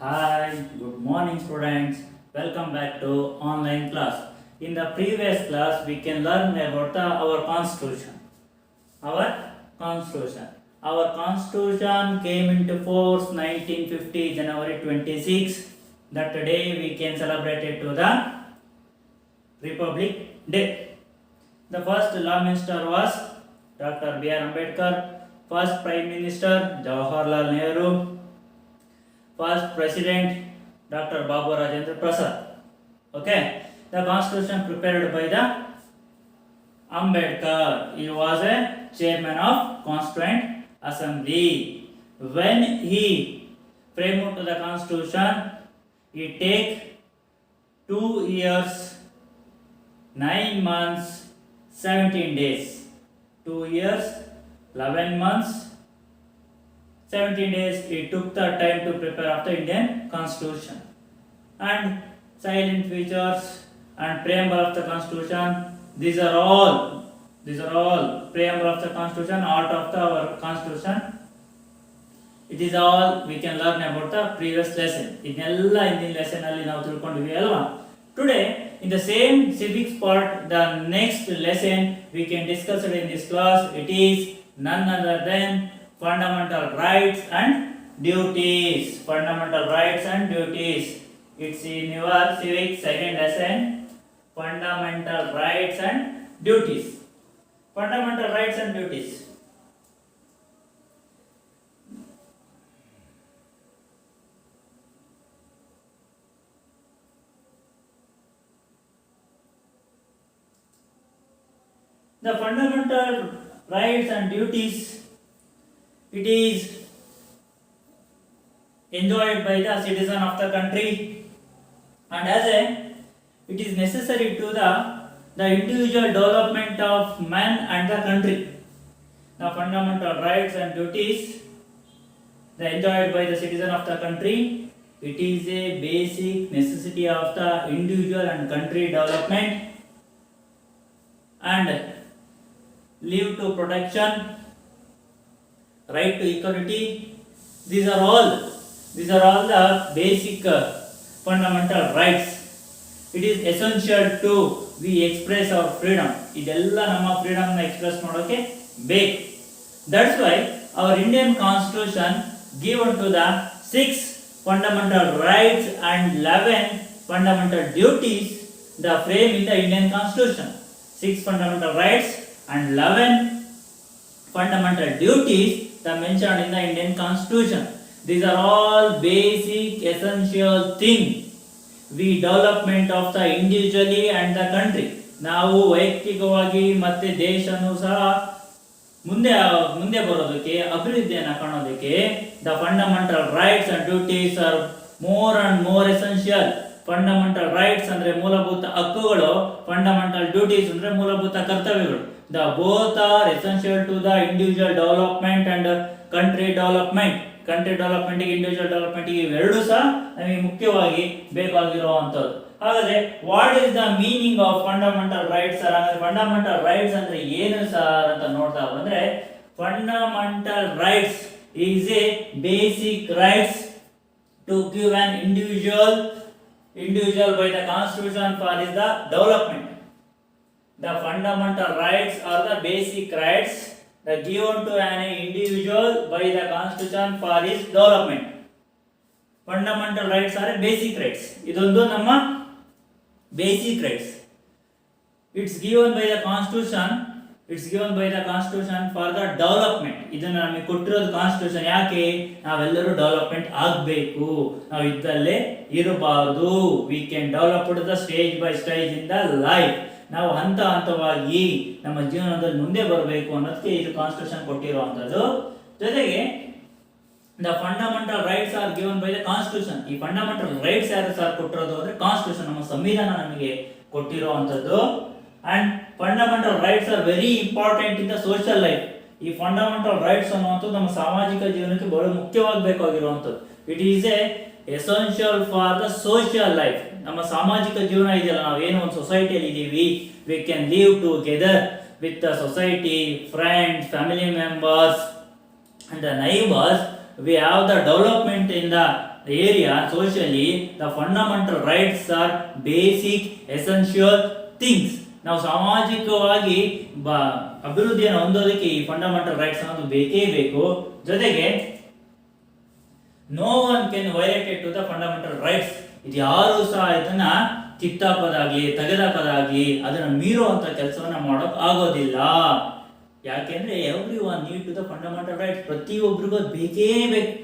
Hi, good morning students. Welcome back to online class. In the previous class, we can learn about our constitution. Our constitution. Our constitution came into force 1950 January 26. That day we can celebrate it to the Republic Day. The first law minister was Dr. B.R. Ambedkar. First Prime Minister Jawaharlal Nehru. First President Dr. Babu Rajendra Prasad. Okay, the constitution prepared by the Ambedkar. He was a chairman of Constituent Assembly. When he framed the constitution, he take 2 years, 9 months, 17 days. 2 years, 11 months, 17 days it took the time to prepare of the Indian Constitution. And silent features and preamble of the Constitution, these are all preamble of the Constitution, art of our Constitution. It is all we can learn about the previous lesson. ಇದನ್ನೆಲ್ಲ ಹಿಂದಿನ lesson ಅಲ್ಲಿ ನಾವು ತಿಳ್ಕೊಂಡಿವಿ ಅಲ್ವಾ. Today in the same civics part, the next lesson we can discuss it in this class. It is none other than fundamental rights and duties. Fundamental rights and duties. It's in your civics second lesson. Fundamental rights and duties. Fundamental rights and duties. The fundamental rights and duties, it is enjoyed by the citizen of the country, and as a it is necessary to the individual development of man and the country. The fundamental rights and duties, the enjoyed by the citizen of the country, it is a basic necessity of the individual and country development, and live to protection, right to equality. These are all the basic fundamental rights. It is essential to we express our freedom. ಇದೆಲ್ಲ ನಮ್ಮ freedom ನ express ಮಾಡೋಕೆ ಬೇಕು. That's why our Indian Constitution given to the 6 fundamental rights and 11 fundamental duties, the frame in the Indian Constitution. 6 fundamental rights and 11 fundamental duties that mentioned in the Indian Constitution. These are all basic essential things. We development of the individually and the country. ನಾವು ವೈಯಕ್ತಿಕವಾಗಿ ಮತ್ತೆ ದೇಶನೂ ಸಹ ಮುಂದೆ ಬರೋದಕ್ಕೆ ಅಭಿವೃದ್ಧಿಯನ್ನು ಕಾಣೋದಕ್ಕೆ the fundamental rights and duties are more and more essential. Fundamental rights ಅಂದ್ರೆ ಮೂಲಭೂತ ಹಕ್ಕುಗಳು, ಫಂಡಮೆಂಟಲ್ ಡ್ಯೂಟೀಸ್ ಅಂದ್ರೆ ಮೂಲಭೂತ ಕರ್ತವ್ಯಗಳು. The both are essential to the individual development and country development. Country development ಗೆ ಇಂಡಿವಿಜುವಲ್ ಡೆವಲಪ್ಮೆಂಟ್ ಗೆ ಇವೆರಡೂ ಸಹ ನಮಗೆ ಮುಖ್ಯವಾಗಿ ಬೇಕಾಗಿರುವಂತದ್ದು. ಹಾಗಾದ್ರೆ what is the meaning of fundamental rights sir? ಹಾಗಾದ್ರೆ ಫಂಡಮೆಂಟಲ್ ರೈಟ್ಸ್ ಅಂದ್ರೆ ಏನು ಸರ್ ಅಂತ ನೋಡ್ತಾ ಬಂದ್ರೆ, fundamental rights is a basic rights to give an individual by the constitution for is the development. The fundamental rights are the basic rights that given to an individual by the constitution for his development. Fundamental rights are basic rights. ಇದೊಂದು ನಮ್ಮ basic rights. It's given by the constitution for the development. ಇದನ್ನ ನಮಗೆ ಕೊಟ್ಟಿರೋದು constitution. ಯಾಕೆ? ನಾವೆಲ್ಲರೂ development ಆಗಬೇಕು, ನಾವು ಇದ್ದಲ್ಲೇ ಇರಬಾರದು. V can develop the stage by stage in the life. ನಾವು ಹಂತವಾಗಿ ನಮ್ಮ ಜೀವನದಲ್ಲಿ ಮುಂದೆ ಬರಬೇಕು ಅನ್ನೋದಕ್ಕೆ ಇದು ಕಾನ್ಸ್ಟಿಟ್ಯೂಷನ್ ಕೊಟ್ಟಿರುವಂತದ್ದು. ಜೊತೆಗೆ the fundamental rights are given by the constitution. ಈ ಫಂಡಮೆಂಟಲ್ ರೈಟ್ಸ್ ಯಾರು ಸರ್ ಕೊಟ್ಟಿರೋದು ಅಂದ್ರೆ ಕಾನ್ಸ್ಟಿಟ್ಯೂಷನ್, ನಮ್ಮ ಸಂವಿಧಾನ ನಮಗೆ ಕೊಟ್ಟಿರುವಂತದ್ದು. And fundamental rights are very important in the social life. ಈ ಫಂಡಮೆಂಟಲ್ ರೈಟ್ಸ್ ಅನ್ನುವಂಥದ್ದು ನಮ್ಮ ಸಾಮಾಜಿಕ ಜೀವನಕ್ಕೆ ಬಹಳ ಮುಖ್ಯವಾಗಿ ಬೇಕಾಗಿರುವಂಥದ್ದು. It is a essential for the social life. ನಮ್ಮ ಸಾಮಾಜಿಕ ಜೀವನ ಇದೆಯಲ್ಲ, ನಾವು ಏನು ಒಂದು ಸೊಸೈಟಿಯಲ್ಲಿ ಇದ್ದೀವಿ, we can live together with the society, friends, family members and the neighbors. We have the development in the area socially, the fundamental rights are basic essential things. ನಾವು ಸಾಮಾಜಿಕವಾಗಿ ಅಭಿವೃದ್ಧಿಯನ್ನು ಹೊಂದೋದಕ್ಕೆ ಈ ಫಂಡಮೆಂಟಲ್ ರೈಟ್ಸ್ ಅನ್ನೋದು ಬೇಕೇ ಬೇಕು. ಜೊತೆಗೆ no one can violated to the fundamental rights. ಇದು ಯಾರು ಸಹ ಇದನ್ನ ಕಿತ್ತಾಕೋದಾಗ್ಲಿ ತೆಗೆದಾಕೋದಾಗ್ಲಿ ಅದನ್ನ ಮೀರುವಂತ ಕೆಲಸವನ್ನ ಮಾಡೋಕ್ ಆಗೋದಿಲ್ಲ. ಯಾಕೆಂದ್ರೆ every one need to the fundamental rights. ಪ್ರತಿಯೊಬ್ಬರಿಗೂ ಅದು ಬೇಕೇ ಬೇಕು.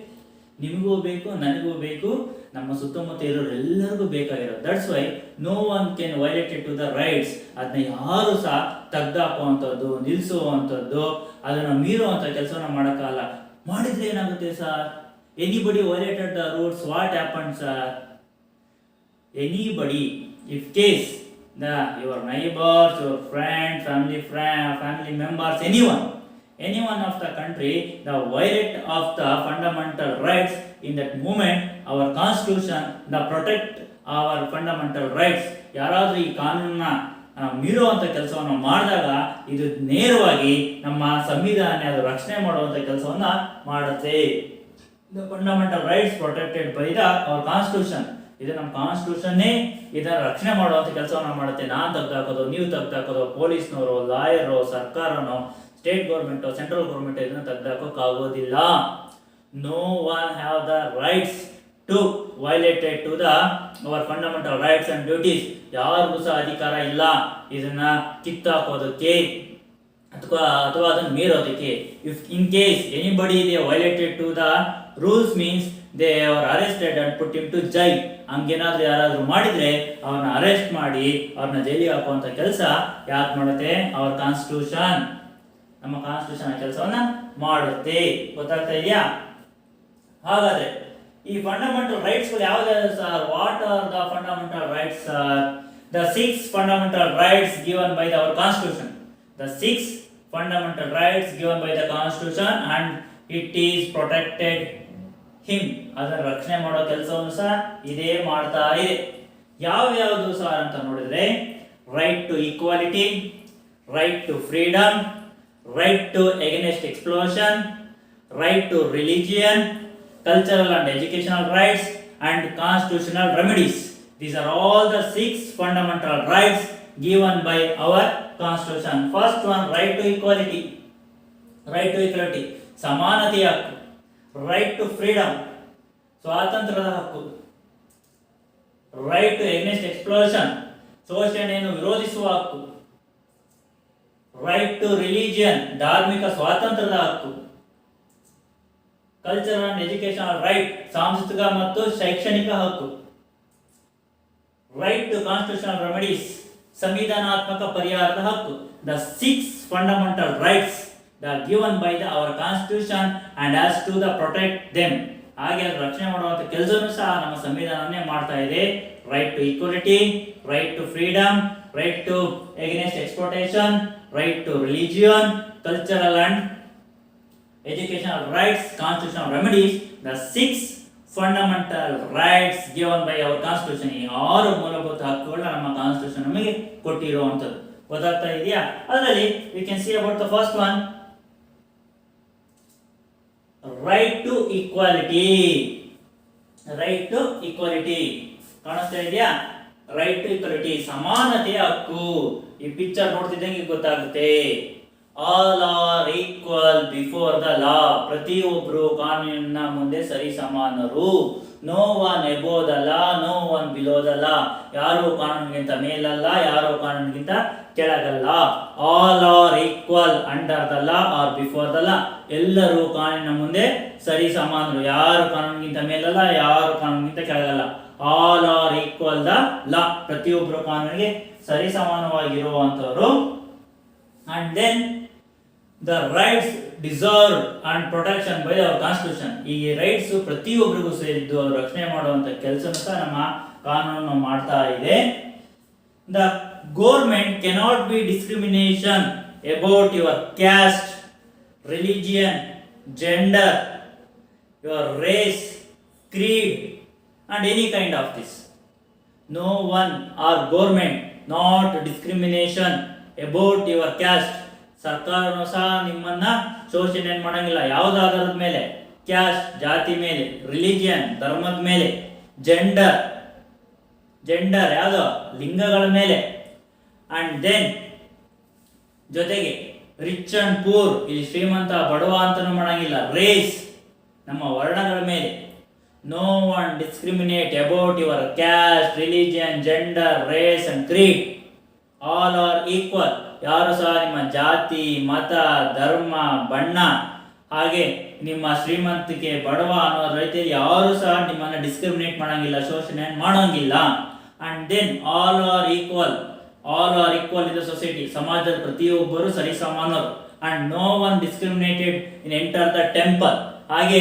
ನಿಮಗೂ ಬೇಕು, ನನಗೂ ಬೇಕು, ನಮ್ಮ ಸುತ್ತಮುತ್ತ ಇರೋರೆಲ್ಲರಿಗೂ ಬೇಕಾಗಿರೋದು. That's why no one can violated to the rights. ಅದನ್ನ ಯಾರು ಸಹ ತೆಗ್ದಾಕುವಂಥದ್ದು, ನಿಲ್ಲಿಸುವಂಥದ್ದು, ಅದನ್ನ ಮೀರುವಂಥ ಕೆಲಸವನ್ನ ಮಾಡೋಕ್ಕಲ್ಲ. ಮಾಡಿದ್ರೆ ಏನಾಗುತ್ತೆ sir? Anybody violated the rules, what happens sir? Anybody, if case your neighbors, your friends, family members, anyone of the country, the violate of the fundamental rights, in that moment our constitution the protect our fundamental rights. ಯಾರಾದ್ರೂ ಈ ಕಾನೂನನ್ನ ಮೀರುವಂತ ಕೆಲಸವನ್ನು ಮಾಡಿದಾಗ ಇದು ನೇರವಾಗಿ ನಮ್ಮ ಸಂವಿಧಾನ ಅದು ರಕ್ಷಣೆ ಮಾಡುವಂತ ಕೆಲಸವನ್ನ ಮಾಡುತ್ತೆ. The fundamental rights protected by our constitution. ಇದು ನಮ್ಮ ಕಾನ್ಸ್ಟಿಟ್ಯೂಷನ್ನೇ ಇದನ್ನ ರಕ್ಷಣೆ ಮಾಡುವಂತ ಕೆಲಸವನ್ನ ಮಾಡುತ್ತೆ. ನಾನು ತೆಗ್ದಾಕೋದು, ನೀವು ತೆಗ್ದಾಕೋದು, ಪೊಲೀಸ್ನವರು, ಲಾಯರು, ಸರ್ಕಾರನೋ, ಸ್ಟೇಟ್ ಗೌರ್ಮೆಂಟ್, ಸೆಂಟ್ರಲ್ ಗೌರ್ಮೆಂಟ್ ಇದನ್ನ ತೆಗ್ದಾಕೋಕ್ಕಾಗೋದಿಲ್ಲ. No one have the rights to violated to the our fundamental rights and duties. ಯಾರಿಗೂ ಸಹ ಅಧಿಕಾರ ಇಲ್ಲ ಇದನ್ನ ಕಿತ್ತಾಕೋದಕ್ಕೆ ಅಥವಾ ಅದನ್ನು ಮೀರೋದಕ್ಕೆ. If in case anybody they violated to the rules means they are arrested and put him to jail. ಹಂಗೇನಾದ್ರೂ ಯಾರಾದ್ರೂ ಮಾಡಿದ್ರೆ ಅವ್ರನ್ನ ಅರೆಸ್ಟ್ ಮಾಡಿ ಅವ್ರನ್ನ ಜೈಲಿಗೆ ಹಾಕುವಂತ ಕೆಲಸ ಯಾಕೆ ಮಾಡುತ್ತೆ? ಅವರ ಕಾನ್ಸ್ಟಿಟ್ಯೂಷನ್, ನಮ್ಮ ಕಾನ್ಸ್ಟಿಟ್ಯೂಷನ್ ಕೆಲಸವನ್ನ ಮಾಡುತ್ತೆ. ಗೊತ್ತಾಗ್ತಾ ಇದೆಯಾ? ಹಾಗಾದ್ರೆ ಈ ಫಂಡಮೆಂಟಲ್ ರೈಟ್ಸ್ ಗಳು ಯಾವ್ದಾದ್ರು sir? What are the fundamental rights R? The 6 fundamental rights given by our constitution. The 6 fundamental rights given by the constitution and it is protected him. ಅದರ ರಕ್ಷಣೆ ಮಾಡೋ ಕೆಲಸವನ್ನು ಸಹ ಇದೇ ಮಾಡ್ತಾ ಇದೆ. ಯಾವ್ಯಾವುದು ಸರ್ ಅಂತ ನೋಡಿದ್ರೆ, right to equality, right to freedom, right to against exploitation, right to religion, cultural and educational rights and constitutional remedies. These are all the 6 fundamental rights given by our constitution. First one, right to equality. Right to equality, ಸಮಾನತೆಯ ಹಕ್ಕು. Right to freedom, ಸ್ವಾತಂತ್ರ್ಯದ ಹಕ್ಕು. Right to against explosion, ಶೋಷಣೆಯನ್ನು ವಿರೋಧಿಸುವ ಹಕ್ಕು. Right to religion, ಧಾರ್ಮಿಕ ಸ್ವಾತಂತ್ರ್ಯದ ಹಕ್ಕು. ಕಲ್ಚರಲ್ ಅಂಡ್ ಎಜುಕೇಶನಲ್ ರೈಟ್, ಸಾಂಸ್ಕೃತಿಕ ಮತ್ತು ಶೈಕ್ಷಣಿಕ ಹಕ್ಕು. ರೈಟ್ ಟು ಕಾನ್ಸ್ಟಿಟ್ಯೂಷನಲ್ ರೆಮಿಡೀಸ್, ಸಂವಿಧಾನಾತ್ಮಕ ಪರಿಹಾರದ ಹಕ್ಕು. The 6 fundamental rights that given by our constitution and as to the protect them. ಹಾಗೆ ರಕ್ಷಣೆ ಮಾಡುವಂತ ಕೆಲಸನೂ ಸಹ ನಮ್ಮ ಸಂವಿಧಾನನೇ ಮಾಡ್ತಾ ಇದೆ. Right to equality, right to freedom, right to against exploitation, right to religion, cultural and educational rights, constitutional remedies. The 6 fundamental rights given by our constitution. ಈ 6 ಮೂಲಭೂತ ಹಕ್ಕುಗಳನ್ನ ನಮ್ಮ ಕಾನ್ಸ್ಟಿಟ್ಯೂಷನ್ ನಮಗೆ ಕೊಟ್ಟಿರುವಂತದ್ದು. ಗೊತ್ತಾಗ್ತಾ ಇದೆಯಾ? ಅದರಲ್ಲಿ we can see about the first one, right to equality. Right to equality ಕಾಣಿಸ್ತಾ ಇದೆಯಾ? ರೈಟ್ ಟು ಈಕ್ವಾಲಿಟಿ, ಸಮಾನತೆಯ ಹಕ್ಕು. ಈ ಪಿಕ್ಚರ್ ನೋಡ್ತಿದ್ದಂಗೆ ಗೊತ್ತಾಗುತ್ತೆ. All are equal before the law. ಪ್ರತಿಯೊಬ್ಬರು ಕಾನೂನಿನ ಮುಂದೆ ಸರಿ ಸಮಾನರು. No one above the law, no one below the law. ಯಾರು ಕಾನೂನಿಗಿಂತ ಮೇಲಲ್ಲ, ಯಾರು ಕಾನೂನಿಗಿಂತ ಕೆಳಗಲ್ಲ. All are equal under the law are before the law. ಎಲ್ಲರೂ ಕಾನೂನಿನ ಮುಂದೆ ಸರಿ ಸಮಾನರು. ಯಾರು ಕಾನೂನಿಗಿಂತ ಮೇಲಲ್ಲ, ಯಾರು ಕಾನೂನಿಗಿಂತ ಕೆಳಗಲ್ಲ. All are equal the law. ಪ್ರತಿಯೊಬ್ಬರು ಕಾನೂನಿಗೆ ಸರಿ ಸಮಾನವಾಗಿರುವಂತವರು. And then the rights deserved and protection by our constitution. ಈ ರೈಟ್ಸ್ ಪ್ರತಿಯೊಬ್ಬರಿಗೂ ಸೇರಿದ್ದು ರಕ್ಷಣೆ ಮಾಡುವಂತ ಕೆಲಸ ಸಹ ನಮ್ಮ ಕಾನೂನು ಮಾಡ್ತಾ ಇದೆ. The government cannot be discrimination about your caste, religion, gender, your race, creed and any kind of this. No one or government not discrimination about your caste. ಸರ್ಕಾರನೂ ಸಹ ನಿಮ್ಮನ್ನ ಶೋಷಣೆ ಮಾಡಂಗಿಲ್ಲ ಯಾವುದಾದ್ರದ ಮೇಲೆ. ಕ್ಯಾಸ್ಟ್ ಜಾತಿ ಮೇಲೆ, ರಿಲಿಜಿಯನ್ ಧರ್ಮದ ಮೇಲೆ, ಜೆಂಡರ್ ಯಾವುದು ಲಿಂಗಗಳ ಮೇಲೆ, ಅಂಡ್ ದೆನ್ ಜೊತೆಗೆ ರಿಚ್ ಅಂಡ್ ಪೂರ್, ಇಲ್ಲಿ ಶ್ರೀಮಂತ ಬಡವ ಅಂತಾನು ಮಾಡಂಗಿಲ್ಲ, ರೇಸ್ ನಮ್ಮ ವರ್ಣಗಳ ಮೇಲೆ. No one discriminate about your caste, religion, gender, race and creed. All are equal. ಯಾರು ಸಹ ನಿಮ್ಮ ಜಾತಿ, ಮತ, ಧರ್ಮ, ಬಣ್ಣ ಹಾಗೆ ನಿಮ್ಮ ಶ್ರೀಮಂತಿಕೆ ಬಡವ ಅನ್ನೋ ರೀತಿಯಲ್ಲಿ ಯಾರು ಸಹ ನಿಮ್ಮನ್ನು ಡಿಸ್ಕ್ರಿಮಿನೇಟ್ ಮಾಡಂಗಿಲ್ಲ, ಶೋಷಣೆ ಮಾಡಂಗಿಲ್ಲ. And then all are equal in the society. ಸಮಾಜದ ಪ್ರತಿಯೊಬ್ಬರು ಸರಿಸಮಾನರು. And no one discriminated in enter the temple. ಹಾಗೆ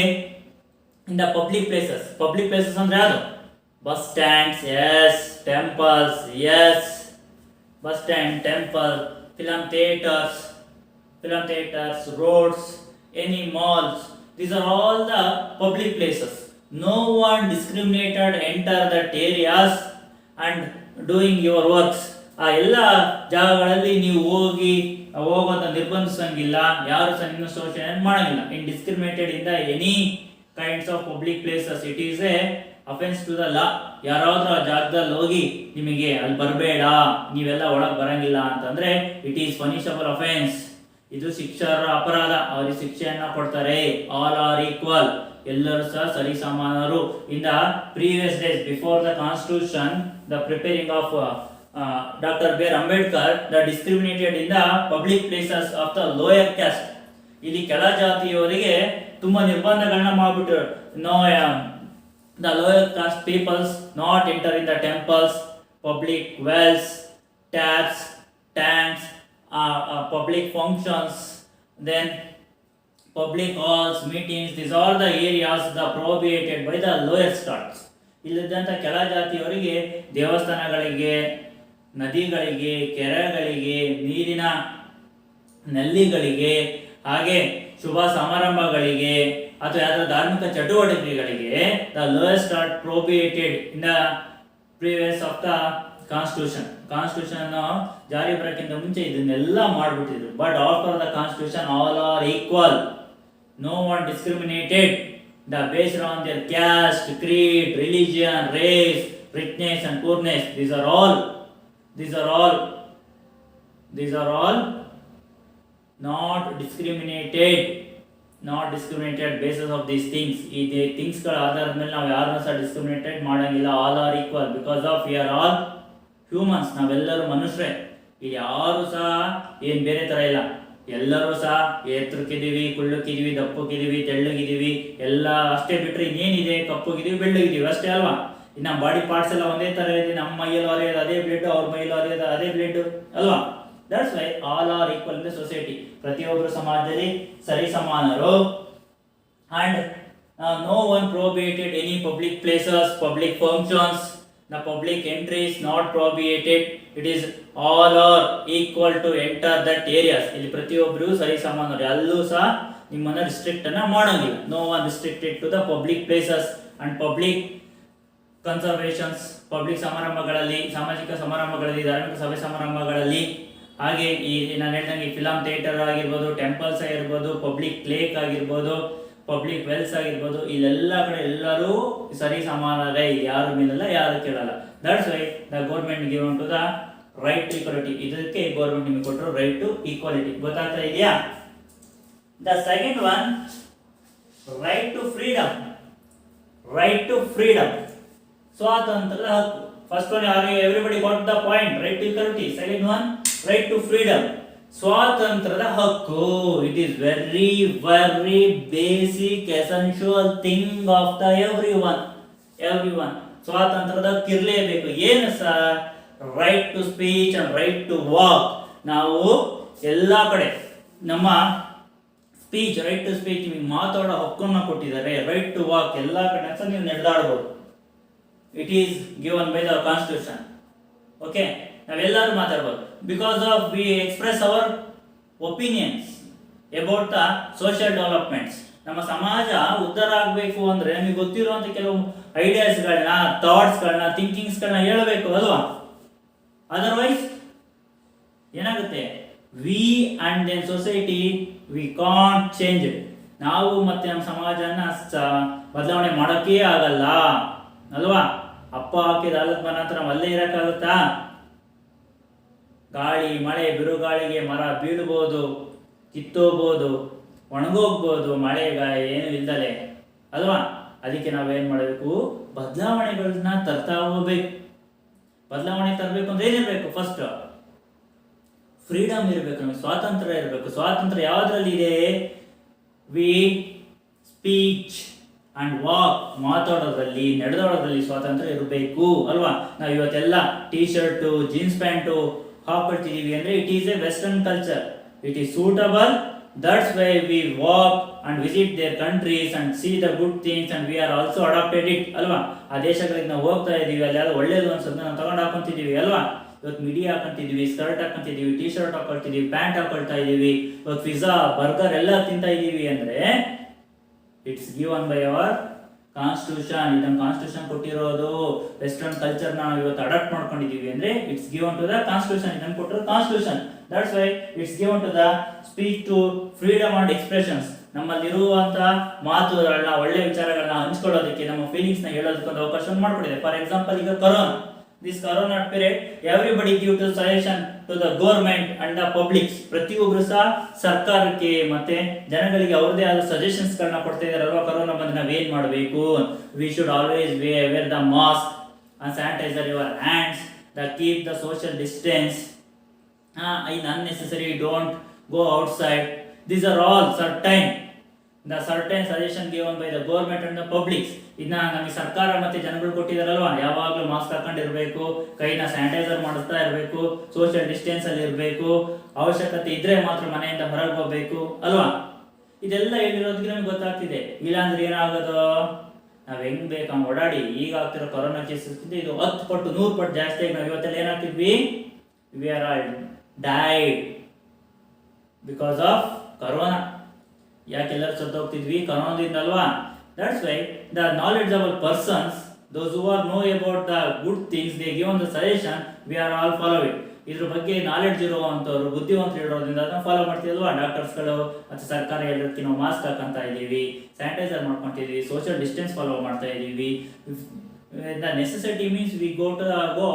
ಇನ್ ದ ಪಬ್ಲಿಕ್ ಪ್ಲೇಸಸ್ ಅಂದ್ರೆ ಯಾವುದು? Bus stands, yes. Temples, yes. Bus stand, temple, film theaters, roads, any malls. These are all the public places. No one discriminated enter that areas and doing your works. ಆ ಎಲ್ಲ ಜಾಗಗಳಲ್ಲಿ ನೀವು ಹೋಗೋದ ನಿರ್ಬಂಧಿಸಂಗಿಲ್ಲ, ಯಾರು ಸಹ ನಿಮ್ಮ ಶೋಷಣೆ ಮಾಡಂಗಿಲ್ಲ. In discriminated in the any kinds of public places, it is a offence to the law. ಯಾರಾದ್ರೂ ಆ ಜಾಗದಲ್ಲಿ ಹೋಗಿ ನಿಮಗೆ ಅಲ್ಲಿ ಬರಬೇಡ, ನೀವೆಲ್ಲ ಒಳಗೆ ಬರಂಗಿಲ್ಲ ಅಂತಂದ್ರೆ ಇಟ್ ಈಸ್ ಪನಿಷಬಲ್ ಅಫೆನ್ಸ್. ಇದು ಶಿಕ್ಷಾರ್ಹ ಅಪರಾಧ, ಅವರಿಗೆ ಶಿಕ್ಷೆಯನ್ನ ಕೊಡ್ತಾರೆ. ಆಲ್ ಆರ್ ಈಕ್ವಲ್, ಎಲ್ಲರೂ ಸಹ ಸರಿ ಸಮಾನರು. In the previous days before the constitution, the preparing of doctor B.R. Ambedkar, the discriminated in the public places of the lower caste. ಇಲ್ಲಿ ಕೆಳ ಜಾತಿಯವರಿಗೆ ತುಂಬಾ ನಿರ್ಬಂಧಗಳನ್ನ ಮಾಡ್ಬಿಟ್ರು. No the lower caste peoples not enter in the temples, public wells, taps, tanks, public functions, then public halls, meetings. These are the areas that prohibited by the lower castes. ಇಲ್ಲದಂತ ಕೆಳ ಜಾತಿಯವರಿಗೆ ದೇವಸ್ಥಾನಗಳಿಗೆ, ನದಿಗಳಿಗೆ, ಕೆರೆಗಳಿಗೆ, ನೀರಿನ ನಲ್ಲಿಗಳಿಗೆ, ಹಾಗೆ ಶುಭ ಸಮಾರಂಭಗಳಿಗೆ ಅಥವಾ ಯಾವುದಾದ್ರು ಧಾರ್ಮಿಕ ಚಟುವಟಿಕೆಗಳಿಗೆ the lowest are prohibited in the previous of the constitution ಜಾರಿ ಬರೋಕ್ಕಿಂತ ಮುಂಚೆ ಇದನ್ನೆಲ್ಲ ಮಾಡಿಬಿಟ್ಟಿದ್ರು. But after the constitution all are equal, no one discriminated the based on their caste, creed, religion, race, richness and poorness. These are all not discriminated basis of these things. ಈ things ಗಳ ಆಧಾರದ ಮೇಲೆ ನಾವು ಯಾರನ್ನೂ ಸಹ discriminated ಮಾಡಂಗಿಲ್ಲ. All are equal because of V are all humans. ನಾವೆಲ್ಲರೂ ಮನುಷ್ಯರೇ. ಇಲ್ಲಿ ಯಾರು ಸಹ ಏನ್ ಬೇರೆ ತರ ಇಲ್ಲ. ಎಲ್ಲರೂ ಸಹ ಎತ್ತರಕ್ಕಿದೀವಿ, ಕುಳ್ಳಕ್ಕಿದೀವಿ, ದಪ್ಪಕ್ಕಿದೀವಿ, ತೆಳ್ಳಗಿದೀವಿ, ಎಲ್ಲ ಅಷ್ಟೇ ಬಿಟ್ರೆ ಇನ್ನೇನಿದೆ? ಕಪ್ಪಗಿದೀವಿ, ಬೆಳ್ಳಗಿದೀವಿ ಅಷ್ಟೇ ಅಲ್ವಾ? ಇನ್ನು ನಮ್ಮ ಬಾಡಿ ಪಾರ್ಟ್ಸ್ ಎಲ್ಲ ಒಂದೇ ತರ ಇದೆ. ನಮ್ಮ ಮೈಯಲ್ಲಿ ಹರಿಯೋದು ಅದೇ ಬ್ಲಡ್, ಅವ್ರ ಮೈಯಲ್ಲಿ ಹರಿಯೋದು ಅದೇ ಬ್ಲಡ್ ಅಲ್ವಾ? That's why all are equal in the society. ಪ್ರತಿಯೊಬ್ಬರು ಸಮಾಜದಲ್ಲಿ ಸರಿ ಸಮಾನರು. And no one prohibited any public places, public functions, the public entry is not prohibited. It is all are equal to enter that areas. ಇಲ್ಲಿ ಪ್ರತಿಯೊಬ್ಬರು ಸರಿ ಸಮಾನರು, ಎಲ್ಲೂ ಸಹ ನಿಮ್ಮನ್ನ ರಿಸ್ಟ್ರಿಕ್ಟ್ ಅನ್ನ ಮಾಡಂಗಿಲ್ಲ. No one restricted to the public places and public conservations, public ಸಮಾರಂಭಗಳಲ್ಲಿ, ಸಾಮಾಜಿಕ ಸಮಾರಂಭಗಳಲ್ಲಿ, ಧಾರ್ಮಿಕ ಸಭೆ ಸಮಾರಂಭಗಳಲ್ಲಿ, ಹಾಗೆ ಈ ನಾನು ಹೇಳ್ದಂಗೆ ಫಿಲಂ ಥಿಯೇಟರ್ ಆಗಿರ್ಬೋದು, ಟೆಂಪಲ್ಸ್ ಆಗಿರ್ಬೋದು, ಪಬ್ಲಿಕ್ ಲೇಕ್ ಆಗಿರ್ಬೋದು, ಪಬ್ಲಿಕ್ ವೆಲ್ಸ್ ಆಗಿರ್ಬೋದು, ಇಲ್ಲೆಲ್ಲ ಕಡೆ ಎಲ್ಲರೂ ಸರಿ ಸಮಾನರೇ. ಯಾರ ಮೇಲೆಲ್ಲ ಯಾರು ಕೇಳಲ್ಲ. That's why the government given to the right to equality. ಇದಕ್ಕೆ ಗೌರ್ಮೆಂಟ್ ನಿಮಗೆ ಕೊಟ್ಟರು ರೈಟ್ ಟು ಈಕ್ವಾಲಿಟಿ. ಗೊತ್ತಾಗ್ತಾ ಇದೆಯಾ? The second one, right to freedom. ಸ್ವಾತಂತ್ರ್ಯದ ಹಕ್ಕು. First one everybody got the point, right to equality. Second one, right to freedom, ಸ್ವಾತಂತ್ರ್ಯದ ಹಕ್ಕು. It is very basic essential thing of the every one. ಸ್ವಾತಂತ್ರ್ಯದ ಹಕ್ಕು ಇರಲೇಬೇಕು. ಏನು sir? Right to speech and right to walk. ನಾವು ಎಲ್ಲ ಕಡೆ ನಮ್ಮ ಸ್ಪೀಚ್, ರೈಟ್ ಟು ಸ್ಪೀಚ್, ನಿಮಗೆ ಮಾತಾಡೋ ಹಕ್ಕನ್ನು ಕೊಟ್ಟಿದ್ದಾರೆ. ರೈಟ್ ಟು ವಾಕ್, ಎಲ್ಲ ಕಡೆ ಸಹ ನೀವು ನಡೆದಾಡಬಹುದು. It is given by the constitution. Okay, ನಾವೆಲ್ಲರೂ ಮಾತಾಡ್ಬೋದು. Because of we express our opinions about the social developments. ನಮ್ಮ ಸಮಾಜ ಉದ್ಧಾರ ಆಗಬೇಕು ಅಂದ್ರೆ ನಮಗೆ ಗೊತ್ತಿರುವಂತ ಕೆಲವು ಐಡಿಯಾಸ್ಗಳನ್ನ, ಥಾಟ್ಸ್ಗಳನ್ನ, ಥಿಂಕಿಂಗ್ಸ್ಗಳನ್ನ ಹೇಳಬೇಕು ಅಲ್ವಾ? ಅದರ್ವೈಸ್ ಏನಾಗುತ್ತೆ? We and then society we can't change it. ನಾವು ಮತ್ತೆ ನಮ್ಮ ಸಮಾಜನ ಬದಲಾವಣೆ ಮಾಡೋಕ್ಕೇ ಆಗಲ್ಲ ಅಲ್ವಾ. ಅಪ್ಪ ಹಾಕಿದ ಆಲದ ನಂತರ ನಾವು ಅಲ್ಲೇ ಇರೋಕ್ಕಾಗುತ್ತಾ? ಗಾಳಿ ಮಳೆ ಬಿರುಗಾಳಿಗೆ ಮರ ಬೀಳ್ಬೋದು, ಕಿತ್ತೋಗ್ಬೋದು, ಒಣಗೋಗ್ಬೋದು, ಮಳೆ ಗಾಳಿ ಏನು ಇಲ್ದಲೆ ಅಲ್ವಾ. ಅದಕ್ಕೆ ನಾವೇನು ಮಾಡಬೇಕು? ಬದಲಾವಣೆಗಳನ್ನ ತರ್ತಾ ಹೋಗ್ಬೇಕು. ಬದಲಾವಣೆ ತರಬೇಕು ಅಂದ್ರೆ ಏನಿರಬೇಕು? ಫಸ್ಟ್ ಫ್ರೀಡಮ್ ಇರಬೇಕು, ನಮಗೆ ಸ್ವಾತಂತ್ರ್ಯ ಇರಬೇಕು. ಸ್ವಾತಂತ್ರ್ಯ ಯಾವುದ್ರಲ್ಲಿ ಇದೆ? ವಿ ಸ್ಪೀಚ್ ಅಂಡ್ ವಾಕ್, ಮಾತಾಡೋದ್ರಲ್ಲಿ ನಡೆದಾಡೋದ್ರಲ್ಲಿ ಸ್ವಾತಂತ್ರ್ಯ ಇರಬೇಕು ಅಲ್ವಾ. ನಾವು ಇವತ್ತೆಲ್ಲ ಟೀ ಶರ್ಟು ಜೀನ್ಸ್ ಪ್ಯಾಂಟು ಹಾಕೊಳ್ತಿದೀವಿ ಅಂದ್ರೆ it is A western culture, it is suitable, that's why we walk and visit their countries and see the good things and we are also adopted it ಅಲ್ವಾ. ಆ ದೇಶಗಳಿಗೆ ನಾವು ಹೋಗ್ತಾ ಇದೀವಿ, ಅಲ್ಲಿ ಯಾವ್ದು ಒಳ್ಳೇದು ಅನ್ಸುತ್ತೆ ನಾವು ತಗೊಂಡು ಹಾಕೊಂತಿದೀವಿ ಅಲ್ವಾ. ಇವತ್ತು ಮಿಡಿ ಹಾಕೊಂತಿದೀವಿ, ಸ್ಕರ್ಟ್ ಹಾಕೊಂತಿದೀವಿ, ಟಿ ಶರ್ಟ್ ಹಾಕೊಳ್ತಿದೀವಿ, ಪ್ಯಾಂಟ್ ಹಾಕೊಳ್ತಾ ಇದೀವಿ, ಇವತ್ತು ಪಿಜ್ಜಾ ಬರ್ಗರ್ ಎಲ್ಲ ತಿಂತಾ ಇದೀವಿ ಅಂದ್ರೆ it's given by our constitution. ಇದನ್ನ ಕಾನ್ಸ್ಟಿಟ್ಯೂಷನ್ ಕೊಟ್ಟಿರೋದು. ವೆಸ್ಟರ್ನ್ ಕಲ್ಚರ್ ನಾವು ಇವತ್ತು ಅಡಾಪ್ಟ್ ಮಾಡ್ಕೊಂಡಿದೀವಿ ಅಂದ್ರೆ it's given to the constitution. ಇದನ್ನ ಕೊಟ್ಟಿರೋದು constitution. That's why it's given to the speak to freedom and expressions. ನಮ್ಮಲ್ಲಿರುವಂತ ಮಾತುಗಳನ್ನ, ಒಳ್ಳೆ ವಿಚಾರಗಳನ್ನ ಹಂಚ್ಕೊಳ್ಳೋದಕ್ಕೆ, ನಮ್ಮ ಫೀಲಿಂಗ್ಸ್ ನ ಹೇಳೋದಕ್ಕೆ ಒಂದು ಅವಕಾಶ ಮಾಡಿಕೊಡಿದೆ. ಫಾರ್ ಎಕ್ಸಾಂಪಲ್, ಈಗ corona, this corona period everybody give to suggestion to the government and the publics. ಪ್ರತಿಯೊಬ್ಬರು ಸಹ ಸರ್ಕಾರಕ್ಕೆ ಮತ್ತೆ ಜನಗಳಿಗೆ ಅವ್ರದೇ ಆದ ಸಜೆಷನ್ಸ್ ಗಳನ್ನ ಕೊಡ್ತಾ ಇದ್ದಾರೆ ಅಲ್ವಾ. ಕೊರೋನಾ ಬಂದ್ರೆ ನಾವೇನ್ ಮಾಡಬೇಕು? We should always wear the mask and sanitize your hands, keep the social distance, in unnecessary don't go outside. These are all the certain suggestion given by the government and the publics. ಇದನ್ನ ನಮಗೆ ಸರ್ಕಾರ ಮತ್ತೆ ಜನಗಳು ಕೊಟ್ಟಿದಾರಲ್ವಾ. ಯಾವಾಗಲೂ mask ಹಾಕೊಂಡಿರ್ಬೇಕು, ಕೈನ sanitiser ಮಾಡಿಸ್ತಾ ಇರಬೇಕು, social distance ಅಲ್ಲಿ ಇರಬೇಕು, ಅವಶ್ಯಕತೆ ಇದ್ರೆ ಮಾತ್ರ ಮನೆಯಿಂದ ಹೊರಗೆ ಹೋಗ್ಬೇಕು ಅಲ್ವಾ. ಇದೆಲ್ಲ ಹೇಳಿರೋದಕ್ಕೆ ನಮ್ಗೆ ಗೊತ್ತಾಗ್ತಿದೆ. ಇಲ್ಲಾಂದ್ರೆ ಏನಾಗೋದು? ನಾವ್ ಹೆಂಗ್ ಬೇಕಂಗ್ ಓಡಾಡಿ ಈಗ ಆಗ್ತಿರೋ ಕೊರೋನಾ ಕೇಸಸ್ ಇದು 10 ಪಟ್ಟು 100 ಪಟ್ಟು ಜಾಸ್ತಿ ಆಗಿ ನಾವು ಇವತ್ತೆಲ್ಲ ಏನಾಗ್ತಿದ್ವಿ? We are all died because of corona. ಯಾಕೆಲ್ಲರೂ ಸತ್ತೋಗ್ತಿದ್ವಿ? ಕೊರೋನಾದಿಂದ ಅಲ್ವಾ. That's why the knowledgeable persons, those who are know about the good things, they give on the suggestion, we are all follow it. ಇದ್ರ ಬಗ್ಗೆ ನಾಲೆಡ್ಜ್ ಇರುವಂತವ್ರು, ಬುದ್ಧಿವಂತರು ಇರೋದ್ರಿಂದ ಅದನ್ನ follow ಮಾಡ್ತಿದ್ವಾ. ಡಾಕ್ಟರ್ಸ್ಗಳು ಮತ್ತೆ ಸರ್ಕಾರ ಹೇಳೋದಕ್ಕೆ ನಾವು ಮಾಸ್ಕ್ ಹಾಕೊಂತ ಇದೀವಿ, ಸ್ಯಾನಿಟೈಸರ್ ಮಾಡ್ಕೊಂತಿದೀವಿ, ಸೋಷಿಯಲ್ ಡಿಸ್ಟೆನ್ಸ್ ಫಾಲೋ ಮಾಡ್ತಾ ಇದೀವಿ. The necessity means we go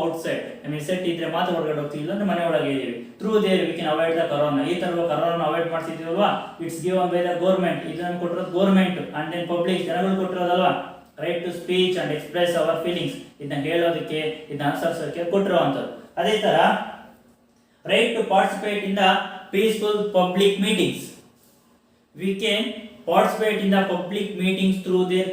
outside. necessity ಇದ್ರೆ ಮಾತ್ರ ಹೊರಗಡೆ ಹೋಗ್ತೀವಿ, ಇಲ್ಲ ಅಂದ್ರೆ ಮನೆ ಒಳಗೆ ಇದೀವಿ. Through there we can avoid the corona. ಈ ತರ ಕೊರೋನಾ ಅವಾಯ್ಡ್ ಮಾಡ್ತಿದೀವಲ್ವಾ. It's given by the government. ಇದನ್ನ ಕೊಟ್ಟಿರೋದು ಗವರ್ಮೆಂಟ್ ಅಂಡ್ ದೆನ್ ಪಬ್ಲಿಕ್, ಜನಗಳು ಕೊಟ್ಟಿರೋದಲ್ವಾ. Right to speech and express our feelings, ಇದನ್ನ ಹೇಳೋದಕ್ಕೆ, ಇದನ್ನ ಅನುಸರಿಸೋಕೆ ಕೊಟ್ಟಿರುವಂತದ್ದು. ಅದೇ ತರ right to participate in the peaceful public meetings. We can participate in the public meetings through their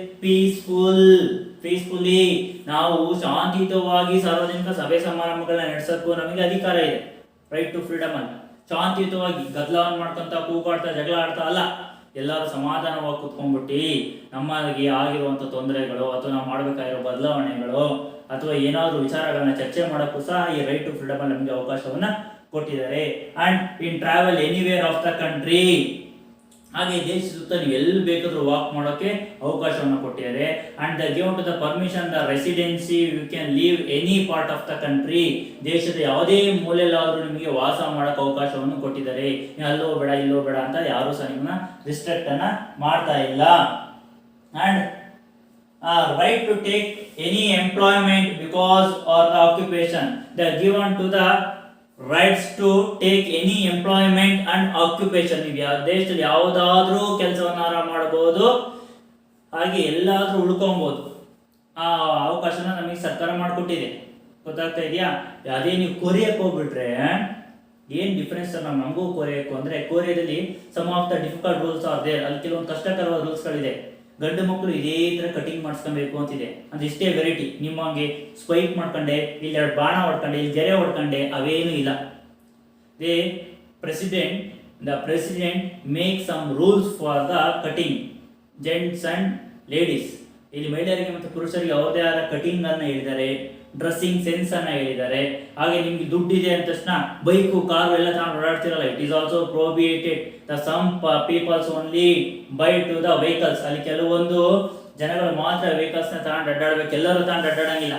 peacefully. ನಾವು ಶಾಂತಿಯುತವಾಗಿ ಸಾರ್ವಜನಿಕ ಸಭೆ ಸಮಾರಂಭಗಳನ್ನ ನಡೆಸಕ್ಕೂ ನಮಗೆ ಅಧಿಕಾರ ಇದೆ. ರೈಟ್ ಟು ಫ್ರೀಡಮ್ ಅಲ್ಲ. ಶಾಂತಿಯುತವಾಗಿ ಗದ್ದಲವನ್ನು ಮಾಡ್ಕೊಂತ, ಕೂಗಾಡ್ತಾ, ಜಗಳ ಆಡ್ತಾ ಅಲ್ಲ. ಎಲ್ಲರೂ ಸಮಾಧಾನವಾಗಿ ಕುತ್ಕೊಂಡ್ಬಿಟ್ಟು ನಮಗೆ ಆಗಿರುವಂತ ತೊಂದರೆಗಳು ಅಥವಾ ನಾವು ಮಾಡಬೇಕಾಗಿರೋ ಬದಲಾವಣೆಗಳು ಅಥವಾ ಏನಾದರೂ ವಿಚಾರಗಳನ್ನ ಚರ್ಚೆ ಮಾಡೋಕ್ಕೂ ಸಹ ಈ ರೈಟ್ ಟು ಫ್ರೀಡಮ್ ಅಲ್ಲಿ ನಮಗೆ ಅವಕಾಶವನ್ನ ಕೊಟ್ಟಿದ್ದಾರೆ. And in travel anywhere of the country, ಹಾಗೆ ದೇಶ ಸುತ್ತ ನೀವು ಎಲ್ಲಿ ಬೇಕಾದ್ರೂ ವಾಕ್ ಮಾಡೋಕೆ ಅವಕಾಶವನ್ನು ಕೊಟ್ಟಿದ್ದಾರೆ. And the given to the permission the residency, you can leave any part of the country. ದೇಶದ ಯಾವುದೇ ಮೂಲೆಯಲ್ಲಾದ್ರೂ ನಿಮಗೆ ವಾಸ ಮಾಡಕ್ಕೆ ಅವಕಾಶವನ್ನು ಕೊಟ್ಟಿದ್ದಾರೆ. ಅಲ್ಲೋ ಬೇಡ ಇಲ್ಲೋ ಬೇಡ ಅಂತ ಯಾರು ಸಹ ನಿಮ್ಮನ್ನ ರಿಸ್ಟ್ರಿಕ್ಟ್ ಅನ್ನ ಮಾಡ್ತಾ ಇಲ್ಲ. And right to take any employment because or the occupation, the given to the rights to take any employment and occupation. ನೀವು ಯಾವ ದೇಶದಲ್ಲಿ ಯಾವುದಾದ್ರೂ ಕೆಲಸವನ್ನ ಮಾಡಬಹುದು, ಹಾಗೆ ಎಲ್ಲಾದ್ರೂ ಉಳ್ಕೊಬಹುದು. ಆ ಅವಕಾಶನ ನಮಗೆ ಸರ್ಕಾರ ಮಾಡಿಕೊಟ್ಟಿದೆ. ಗೊತ್ತಾಗ್ತಾ ಇದೆಯಾ? ಅದೇ ನೀವು ಕೊರಿಯಕ್ಕೆ ಹೋಗ್ಬಿಟ್ರೆ ಏನ್ ಡಿಫರೆನ್ಸ್ ನಮಗೂ ಕೊರಿಯಕ್ಕೂ ಅಂದ್ರೆ, ಕೊರಿಯಾದಲ್ಲಿ some of the difficult rules are there. ಅಲ್ಲಿ ಕೆಲವೊಂದು ಕಷ್ಟಕರವಾದ ರೂಲ್ಸ್ಗಳಿದೆ. ಗಂಡು ಮಕ್ಕಳು ಇದೇ ತರ ಕಟಿಂಗ್ ಮಾಡಿಸ್ಕೊಬೇಕು ಅಂತಿದೆ. ಅಂದ್ರೆ ಇಷ್ಟೇ ವೆರೈಟಿ. ನಿಮ್ಮಂಗೆ ಸ್ವೈಪ್ ಮಾಡ್ಕೊಂಡೆ, ಇಲ್ಲಿ 2 ಬಾಣ ಹೊಡ್ಕೊಂಡೆ, ಇಲ್ಲಿ ಗೆರೆ ಹೊಡ್ಕೊಂಡೆ, ಅವೇನು ಇಲ್ಲ. The president make some rules for the cutting, gents and ladies. ಇಲ್ಲಿ ಮಹಿಳೆಯರಿಗೆ ಮತ್ತು ಪುರುಷರಿಗೆ ಅವರದೇ ಆದ ಕಟಿಂಗ್ ಅನ್ನ ಹೇಳಿದ್ದಾರೆ, ಡ್ರೆಸ್ಸಿಂಗ್ ಸೆನ್ಸ್ ಅನ್ನ ಹೇಳಿದ್ದಾರೆ. ಹಾಗೆ ನಿಮ್ಗೆ ದುಡ್ಡಿದೆ ಅಂದ ತಕ್ಷಣ ಬೈಕು ಕಾರು ಎಲ್ಲ ತಗೊಂಡು ಓಡಾಡ್ತಿರಲ್ಲ, it is also prohibited. The some peoples only buy to the vehicles. ಅಲ್ಲಿ ಕೆಲವೊಂದು ಜನಗಳು ಮಾತ್ರ ವೆಹಿಕಲ್ಸ್ ನ ತಗೊಂಡು ಅಡ್ಡಾಡ್ಬೇಕು, ಎಲ್ಲರೂ ತಗೊಂಡು ಅಡ್ಡಾಡಂಗಿಲ್ಲ.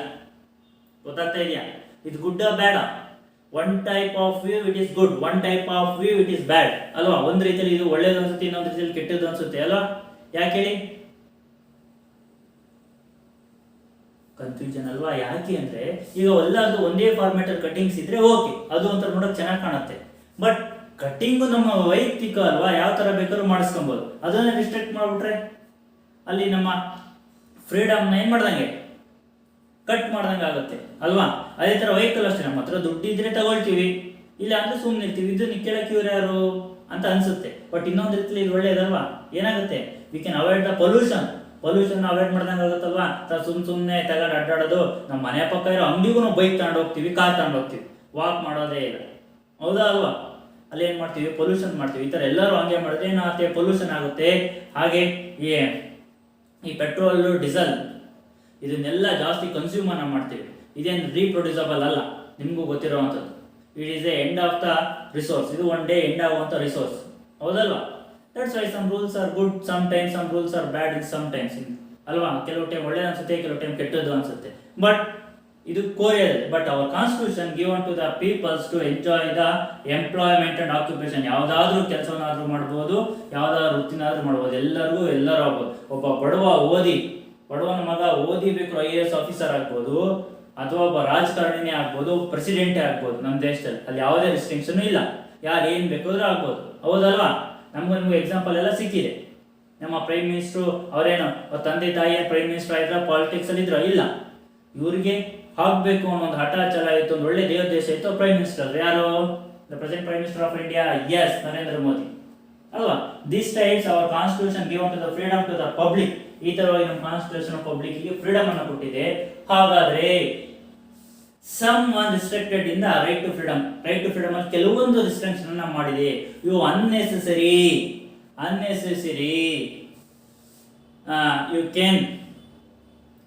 ಗೊತ್ತಾಗ್ತಾ ಇದೆಯಾ? ಇದು ಗುಡ್ಡ ಬೇಡ. One type of view it is good, one type of view it is bad ಅಲ್ವಾ. ಒಂದು ರೀತಿಯಲ್ಲಿ ಇದು ಒಳ್ಳೇದು ಅನ್ಸುತ್ತೆ, ಇನ್ನೊಂದು ರೀತಿಯಲ್ಲಿ ಕೆಟ್ಟದ್ದು ಅನ್ಸುತ್ತೆ ಅಲ್ವಾ. ಯಾಕೆ ಹೇಳಿ ಕನ್ಫ್ಯೂಷನ್ ಅಲ್ವಾ. ಯಾಕೆ ಅಂದ್ರೆ ಈಗ ಎಲ್ಲಾದ್ರೂ ಒಂದೇ ಫಾರ್ಮ್ಯಾಟ್ ಅಲ್ಲಿ ಕಟಿಂಗ್ಸ್ ಇದ್ರೆ ಓಕೆ, ಅದು ಒಂಥರ ನೋಡಕ್ ಚೆನ್ನಾಗಿ ಕಾಣುತ್ತೆ. ಬಟ್ ಕಟಿಂಗು ನಮ್ಮ ವೈಯಕ್ತಿಕ ಅಲ್ವಾ, ಯಾವ ತರ ಬೇಕಾದ್ರೂ ಮಾಡಿಸ್ಕೊಬಹುದು. ಅದನ್ನ ರಿಸ್ಟ್ರಿಕ್ಟ್ ಮಾಡ್ಬಿಟ್ರೆ ಅಲ್ಲಿ ನಮ್ಮ ಫ್ರೀಡಮ್ನ ಏನ್ ಮಾಡ್ದಂಗೆ, ಕಟ್ ಮಾಡ್ದಂಗೆ ಆಗುತ್ತೆ ಅಲ್ವಾ. ಅದೇ ತರ ವೆಹಿಕಲ್ ಅಷ್ಟೇ, ನಮ್ಮ ಹತ್ರ ದುಡ್ಡು ಇದ್ರೆ ತಗೊಳ್ತೀವಿ, ಇಲ್ಲ ಅಂದ್ರೆ ಸುಮ್ಮನೆ ಇರ್ತೀವಿ. ಇದನ್ನ ಕೇಳಕ್ಕೆ ಇವ್ರು ಯಾರು ಅಂತ ಅನ್ಸುತ್ತೆ. ಬಟ್ ಇನ್ನೊಂದು ರೀತಿಯಲ್ಲಿ ಇದು ಒಳ್ಳೇದಲ್ವಾ. ಏನಾಗುತ್ತೆ, we can avoid the pollution avoid ಮಾಡ್ದಂಗೆ ಆಗುತ್ತಲ್ವಾ. ಸುಮ್ಮನೆ ತಗೊಂಡು ಅಡ್ಡಾಡೋದು, ನಮ್ಮ ಮನೆ ಪಕ್ಕ ಇರೋ ಅಂಗಡಿಗೂ ನಾವು ಬೈಕ್ ತಗೊಂಡು ಹೋಗ್ತೀವಿ, ಕಾರ್ ತಗೊಂಡು ಹೋಗ್ತೀವಿ, ವಾಕ್ ಮಾಡೋದೇ ಇಲ್ಲ, ಹೌದಾ ಅಲ್ವಾ. ಅಲ್ಲಿ ಏನ್ ಮಾಡ್ತೀವಿ, ಪೊಲ್ಯೂಷನ್ ಮಾಡ್ತೀವಿ. ಈ ತರ ಎಲ್ಲರೂ ಹಂಗೆ ಮಾಡಿದ್ರೆ ಏನಾಗುತ್ತೆ, ಪೊಲ್ಯೂಷನ್ ಆಗುತ್ತೆ. ಹಾಗೆ ಈ ಪೆಟ್ರೋಲ್, ಡೀಸೆಲ್ ಇದನ್ನೆಲ್ಲ ಜಾಸ್ತಿ ಕನ್ಸ್ಯೂಮರ್ ಮಾಡ್ತೀವಿ. ಇದೇನು ರೀಪ್ರೊಡ್ಯೂಸಬಲ್ ಅಲ್ಲ, ನಿಮಗೂ ಗೊತ್ತಿರುವಂಥದ್ದು. It is a end of the resource. ಇದು ಒನ್ ಡೇ ಎಂಡ್ ಆಗುವಂಥ ರಿಸೋರ್ಸ್, ಹೌದಲ್ವಾ. That's why some rules are good some times, some rules are bad in some times ಅಲ್ವಾ. ಕೆಲವು ಟೈಮ್ ಒಳ್ಳೇದು ಅನ್ಸುತ್ತೆ, ಕೆಲವು ಟೈಮ್ ಕೆಟ್ಟದ್ದು ಅನ್ಸುತ್ತೆ. ಬಟ್ ಇದು ಕೋರಿಯಲ್. But our constitution given to the peoples to enjoy the employment and occupation. ಯಾವ್ದಾದ್ರೂ ಕೆಲಸವನ್ನಾದ್ರೂ ಮಾಡ್ಬೋದು, ಯಾವ್ದಾದ್ರು ವೃತ್ತಿನಾದ್ರೂ ಮಾಡ್ಬೋದು, ಎಲ್ಲರೂ ಆಗ್ಬೋದು. ಒಬ್ಬ ಬಡವನ ಮಗ ಓದಿಬೇಕು, IAS ಆಫೀಸರ್ ಆಗ್ಬೋದು, ಅಥವಾ ಒಬ್ಬ ರಾಜಕಾರಣಿನೇ ಆಗ್ಬೋದು, ಪ್ರೆಸಿಡೆಂಟೇ ಆಗ್ಬೋದು ನಮ್ಮ ದೇಶದಲ್ಲಿ. ಅಲ್ಲಿ ಯಾವುದೇ ರಿಸ್ಟ್ರಿಕ್ಷನ್ ಇಲ್ಲ, ಯಾರು ಏನ್ ಬೇಕಾದ್ರೂ ಆಗ್ಬೋದು, ಹೌದಲ್ವಾ. ನಿಮ್ಗೆ ಎಕ್ಸಾಂಪಲ್ ಎಲ್ಲ ಸಿಕ್ಕಿದೆ. ನಮ್ಮ ಪ್ರೈಮ್ ಮಿನಿಸ್ಟ್ರು ಅವರೇನು ತಂದೆ ತಾಯಿ ಪ್ರೈಮ್ ಮಿನಿಸ್ಟರ್ ಆಗಿದ್ರ, ಪಾಲಿಟಿಕ್ಸ್ ಅಲ್ಲಿ ಇದ್ರ ಇಲ್ಲ, ಇವ್ರಿಗೆ ಆಗ್ಬೇಕು ಅನ್ನೋ ಒಂದು ಹಠ ಛಲ ಇತ್ತು, ಒಂದು ಒಳ್ಳೆ ದೇಶ ಇತ್ತು, ಪ್ರೈಮ್ ಮಿನಿಸ್ಟರ್ ಯಾರು, the present prime minister of India, is Narendra Modi ಅಲ್ವಾ. This times our constitution given to the freedom to the public. ಈ ತರವಾಗಿ ನಮ್ಮ ಕಾನ್ಸ್ಟಿಟ್ಯೂಷನ್ ಪಬ್ಲಿಕ್ ಗೆ ಫ್ರೀಡಮ್ ಅನ್ನು ಕೊಟ್ಟಿದೆ. ಹಾಗಾದ್ರೆ some one restricted in the right to freedom ಅಲ್ಲಿ ಕೆಲವೊಂದು ರಿಸ್ಟ್ರಿಕ್ಷನ್ ಅನ್ನ ಮಾಡಿದೆ. ಇವು unnecessary.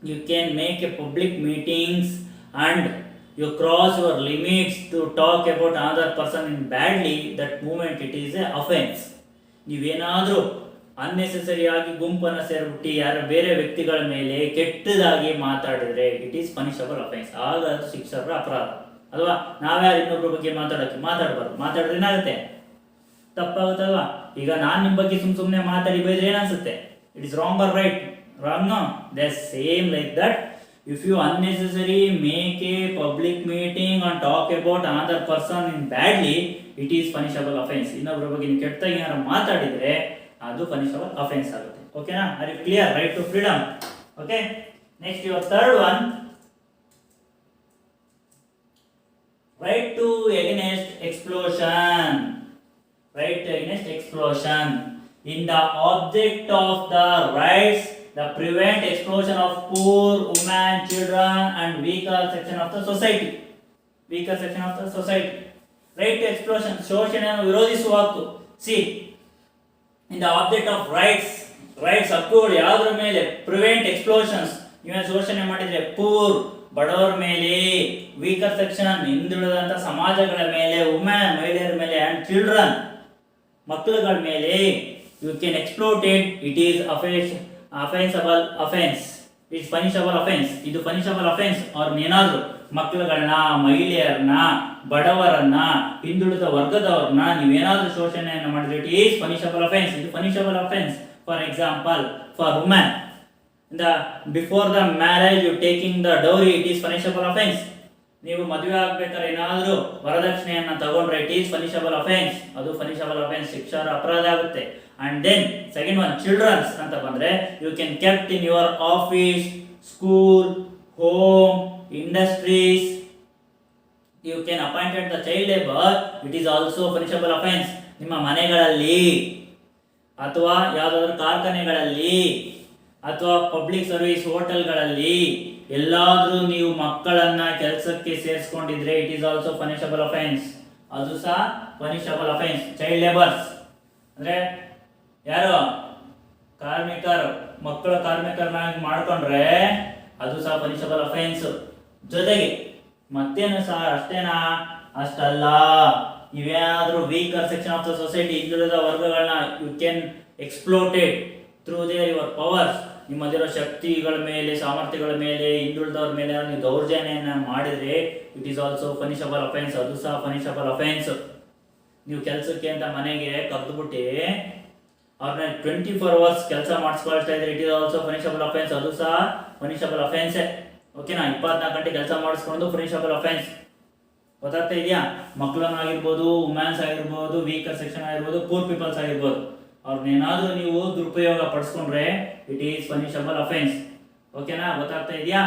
You can make a public meetings and you cross your limits to talk about another person in badly. That moment it is a offense. ನೀವೇನಾದ್ರೂ unnecessary ಆಗಿ ಗುಂಪನ್ನು ಸೇರ್ಬಿಟ್ಟು ಯಾರ ಬೇರೆ ವ್ಯಕ್ತಿಗಳ ಮೇಲೆ ಕೆಟ್ಟದಾಗಿ ಮಾತಾಡಿದ್ರೆ ಇಟ್ ಈಸ್ ಪನಿಷಬಲ್ ಅಫೆನ್ಸ್. ಆಗ ಅದು ಶಿಕ್ಷಾರ್ಹ ಅಪರಾಧ ಅಲ್ವಾ. ನಾವ್ಯಾರು ಇನ್ನೊಬ್ಬರ ಬಗ್ಗೆ ಮಾತಾಡಬಾರ್ದು. ಮಾತಾಡಿದ್ರೆ ಏನಾಗುತ್ತೆ, ತಪ್ಪಾಗುತ್ತಲ್ವಾ. ಈಗ ನಾನು ನಿಮ್ಮ ಬಗ್ಗೆ ಸುಮ್ಮನೆ ಮಾತಾಡಿ ಬೈದ್ರೆ ಏನಾಗುತ್ತೆ, it is wrong or right? Wrong, no? That's same like that. If you unnecessary make a public meeting and talk about another person in badly, it is punishable offense. ಇನ್ನೊಬ್ಬರ ಬಗ್ಗೆ ನೀವು ಕೆಟ್ಟದಾಗಿ ಏನಾದ್ರು ಮಾತಾಡಿದ್ರೆ ಅದು punishable offense ಆಗುತ್ತೆ. ಓಕೆನಾ? Are you clear? Right to freedom. Okay, next your third one, right to against exploitation. Right to against explosion. In the object of the rights, the prevent explosion of poor, women, children and weaker section of the society. Right to explosion, ಶೋಷಣೆಯನ್ನು ವಿರೋಧಿಸುವ ಹಕ್ಕು. See, in the object of rights ಹಕ್ಕುಗಳು ಯಾವುದರ ಮೇಲೆ, prevent explosions. ನೀವೇ ಶೋಷಣೆ ಮಾಡಿದ್ರೆ poor ಬಡವರ ಮೇಲೆ, ವೀಕರ್ ಸೆಕ್ಷನ್ ಹಿಂದುಳಿದಂತ ಸಮಾಜಗಳ ಮೇಲೆ, ವುಮೆನ್ ಮಹಿಳೆಯರ ಮೇಲೆ, ಅಂಡ್ ಚಿಲ್ಡ್ರನ್ ಮಕ್ಕಳುಗಳ ಮೇಲೆ, you can exploited, it is offensible offence, it's punishable offence. ಇದು ಪನಿಷಬಲ್ ಅಫೆನ್ಸ್. ಅವ್ರನ್ನ ಏನಾದ್ರು ಮಕ್ಕಳುಗಳನ್ನ, ಮಹಿಳೆಯರನ್ನ, ಬಡವರನ್ನ, ಹಿಂದುಳಿದ ವರ್ಗದವ್ರನ್ನ ನೀವೇನಾದ್ರೂ ಶೋಷಣೆಯನ್ನು ಮಾಡಿದ್ರೆ ಇಟ್ ಈಸ್ ಪನಿಷಬಲ್ ಅಫೆನ್ಸ್. ಇದು punishable offence. For example, for women, before the marriage you taking the dowry, it is punishable offence. ನೀವು ಮದುವೆ ಆಗ್ಬೇಕಾದ್ರೆ ಏನಾದ್ರೂ ವರದಕ್ಷಿಣೆಯನ್ನ ತಗೊಂಡ್ರೆ ಇಟ್ ಈಸ್ ಪನಿಷಬಲ್ ಅಫೆನ್ಸ್. ಅದು ಪನಿಷಬಲ್ ಅಫೆನ್ಸ್, ಶಿಕ್ಷಾರ್ಹ ಅಪರಾಧ ಆಗುತ್ತೆ. And then second one, childrens ಅಂತ ಬಂದ್ರೆ, you can kept in your office, school, home, industries, you can appointed the child labour, it is also punishable offence. ನಿಮ್ಮ ಮನೆಗಳಲ್ಲಿ ಅಥವಾ ಯಾವುದಾದ್ರೂ ಕಾರ್ಖಾನೆಗಳಲ್ಲಿ ಅಥವಾ ಪಬ್ಲಿಕ್ ಸರ್ವಿಸ್ ಹೋಟೆಲ್ಗಳಲ್ಲಿ ಎಲ್ಲಾದ್ರೂ ನೀವು ಮಕ್ಕಳನ್ನ ಕೆಲಸಕ್ಕೆ ಸೇರಿಸ್ಕೊಂಡಿದ್ರೆ it is also punishable offence. ಅದು ಸಹ ಪನಿಷಬಲ್ ಅಫೆನ್ಸ್. ಚೈಲ್ಡ್ ಲೇಬರ್ಸ್ ಅಂದ್ರೆ ಯಾರು ಕಾರ್ಮಿಕರು, ಮಕ್ಕಳ ಕಾರ್ಮಿಕರನ್ನಾಗಿ ಮಾಡ್ಕೊಂಡ್ರೆ ಅದು ಸಹ ಪನಿಷಬಲ್ ಅಫೆನ್ಸ್. ಜೊತೆಗೆ ಮತ್ತೇನು ಸಹ ಅಷ್ಟಲ್ಲ, ಇವ್ಯಾದ್ರೂ weaker section of the society, ಹಿಂದುಳಿದ ವರ್ಗಗಳನ್ನ you can exploited through there your powers, ನಿಮ್ಮಲ್ಲಿರೋ ಶಕ್ತಿಗಳ ಮೇಲೆ, ಸಾಮರ್ಥ್ಯಗಳ ಮೇಲೆ, ಹಿಂದುಳಿದವ್ರ ಮೇಲೆ ನೀವು ದೌರ್ಜನ್ಯನ ಮಾಡಿದ್ರೆ it is also punishable offence, ಅದು ಸಹ ಪನಿಷಬಲ್ ಅಫೆನ್ಸ್. ನೀವು ಕೆಲಸಕ್ಕೆ ಅಂತ ಮನೆಗೆ ಕರೆದುಬಿಟ್ಟು ಅವ್ರನ್ನ 24 hours ಕೆಲಸ ಮಾಡಿಸ್ಕೊಳ್ತಾ ಇದ್ರೆ it is also punishable offence, ಅದು ಸಹ ಪನಿಷಬಲ್ ಅಫೆನ್ಸೇ. ಓಕೆನಾ? 24 ಗಂಟೆ ಕೆಲಸ ಮಾಡಿಸ್ಕೊಂಡು ಪನಿಷಬಲ್ ಅಫೆನ್ಸ್. ಗೊತ್ತಾಗ್ತಾ ಇದೆಯಾ? ಮಕ್ಕಳನ್ನಾಗಿರ್ಬೋದು, ವುಮೆನ್ಸ್ ಆಗಿರ್ಬೋದು, ವೀಕರ್ ಸೆಕ್ಷನ್ ಆಗಿರ್ಬೋದು, ಪೂರ್ ಪೀಪಲ್ಸ್ ಆಗಿರ್ಬೋದು, ಅವ್ರನ್ನೇನಾದ್ರೂ ನೀವು ದುರುಪಯೋಗ ಪಡಿಸ್ಕೊಂಡ್ರೆ ಇಟ್ ಈಸ್ ಪನಿಷಬಲ್ ಅಫೆನ್ಸ್. ಓಕೆನಾ? ಗೊತ್ತಾಗ್ತಾ ಇದೆಯಾ?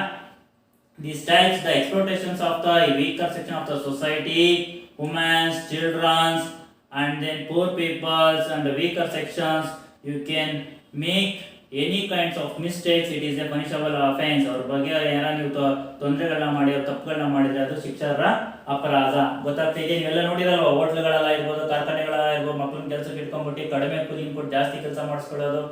These types, the exploitations of the weaker section of the society, women's, children's, and then poor peoples and the weaker sections, you can make any kinds of mistakes, it is a punishable offense. ಅವ್ರ ಬಗ್ಗೆ ಏನಾರ ನೀವು ತೊಂದರೆಗಳನ್ನ ಮಾಡಿ ತಪ್ಪುಗಳನ್ನ ಮಾಡಿದ್ರೆ ಅದು ಶಿಕ್ಷಾರ್ಹ ಅಪರಾಧ. ಗೊತ್ತಾಗ್ತಾ ಇದೆ? ನೀವೆಲ್ಲ ನೋಡಿರಲ್ವ, ಹೋಟ್ಲುಗಳೆಲ್ಲ ಇರ್ಬೋದು, ಕಾರ್ಖಾನೆಗಳೆಲ್ಲ ಇರ್ಬೋದು, ಮಕ್ಕಳನ್ನ ಕೆಲಸಕ್ಕೆ ಇಟ್ಕೊಂಡ್ಬಿಟ್ಟು ಕಡಿಮೆ ಕೂಲಿನ ಕೊಟ್ಟು ಜಾಸ್ತಿ ಕೆಲಸ ಮಾಡಿಸ್ಕೊಳ್ಳೋದು,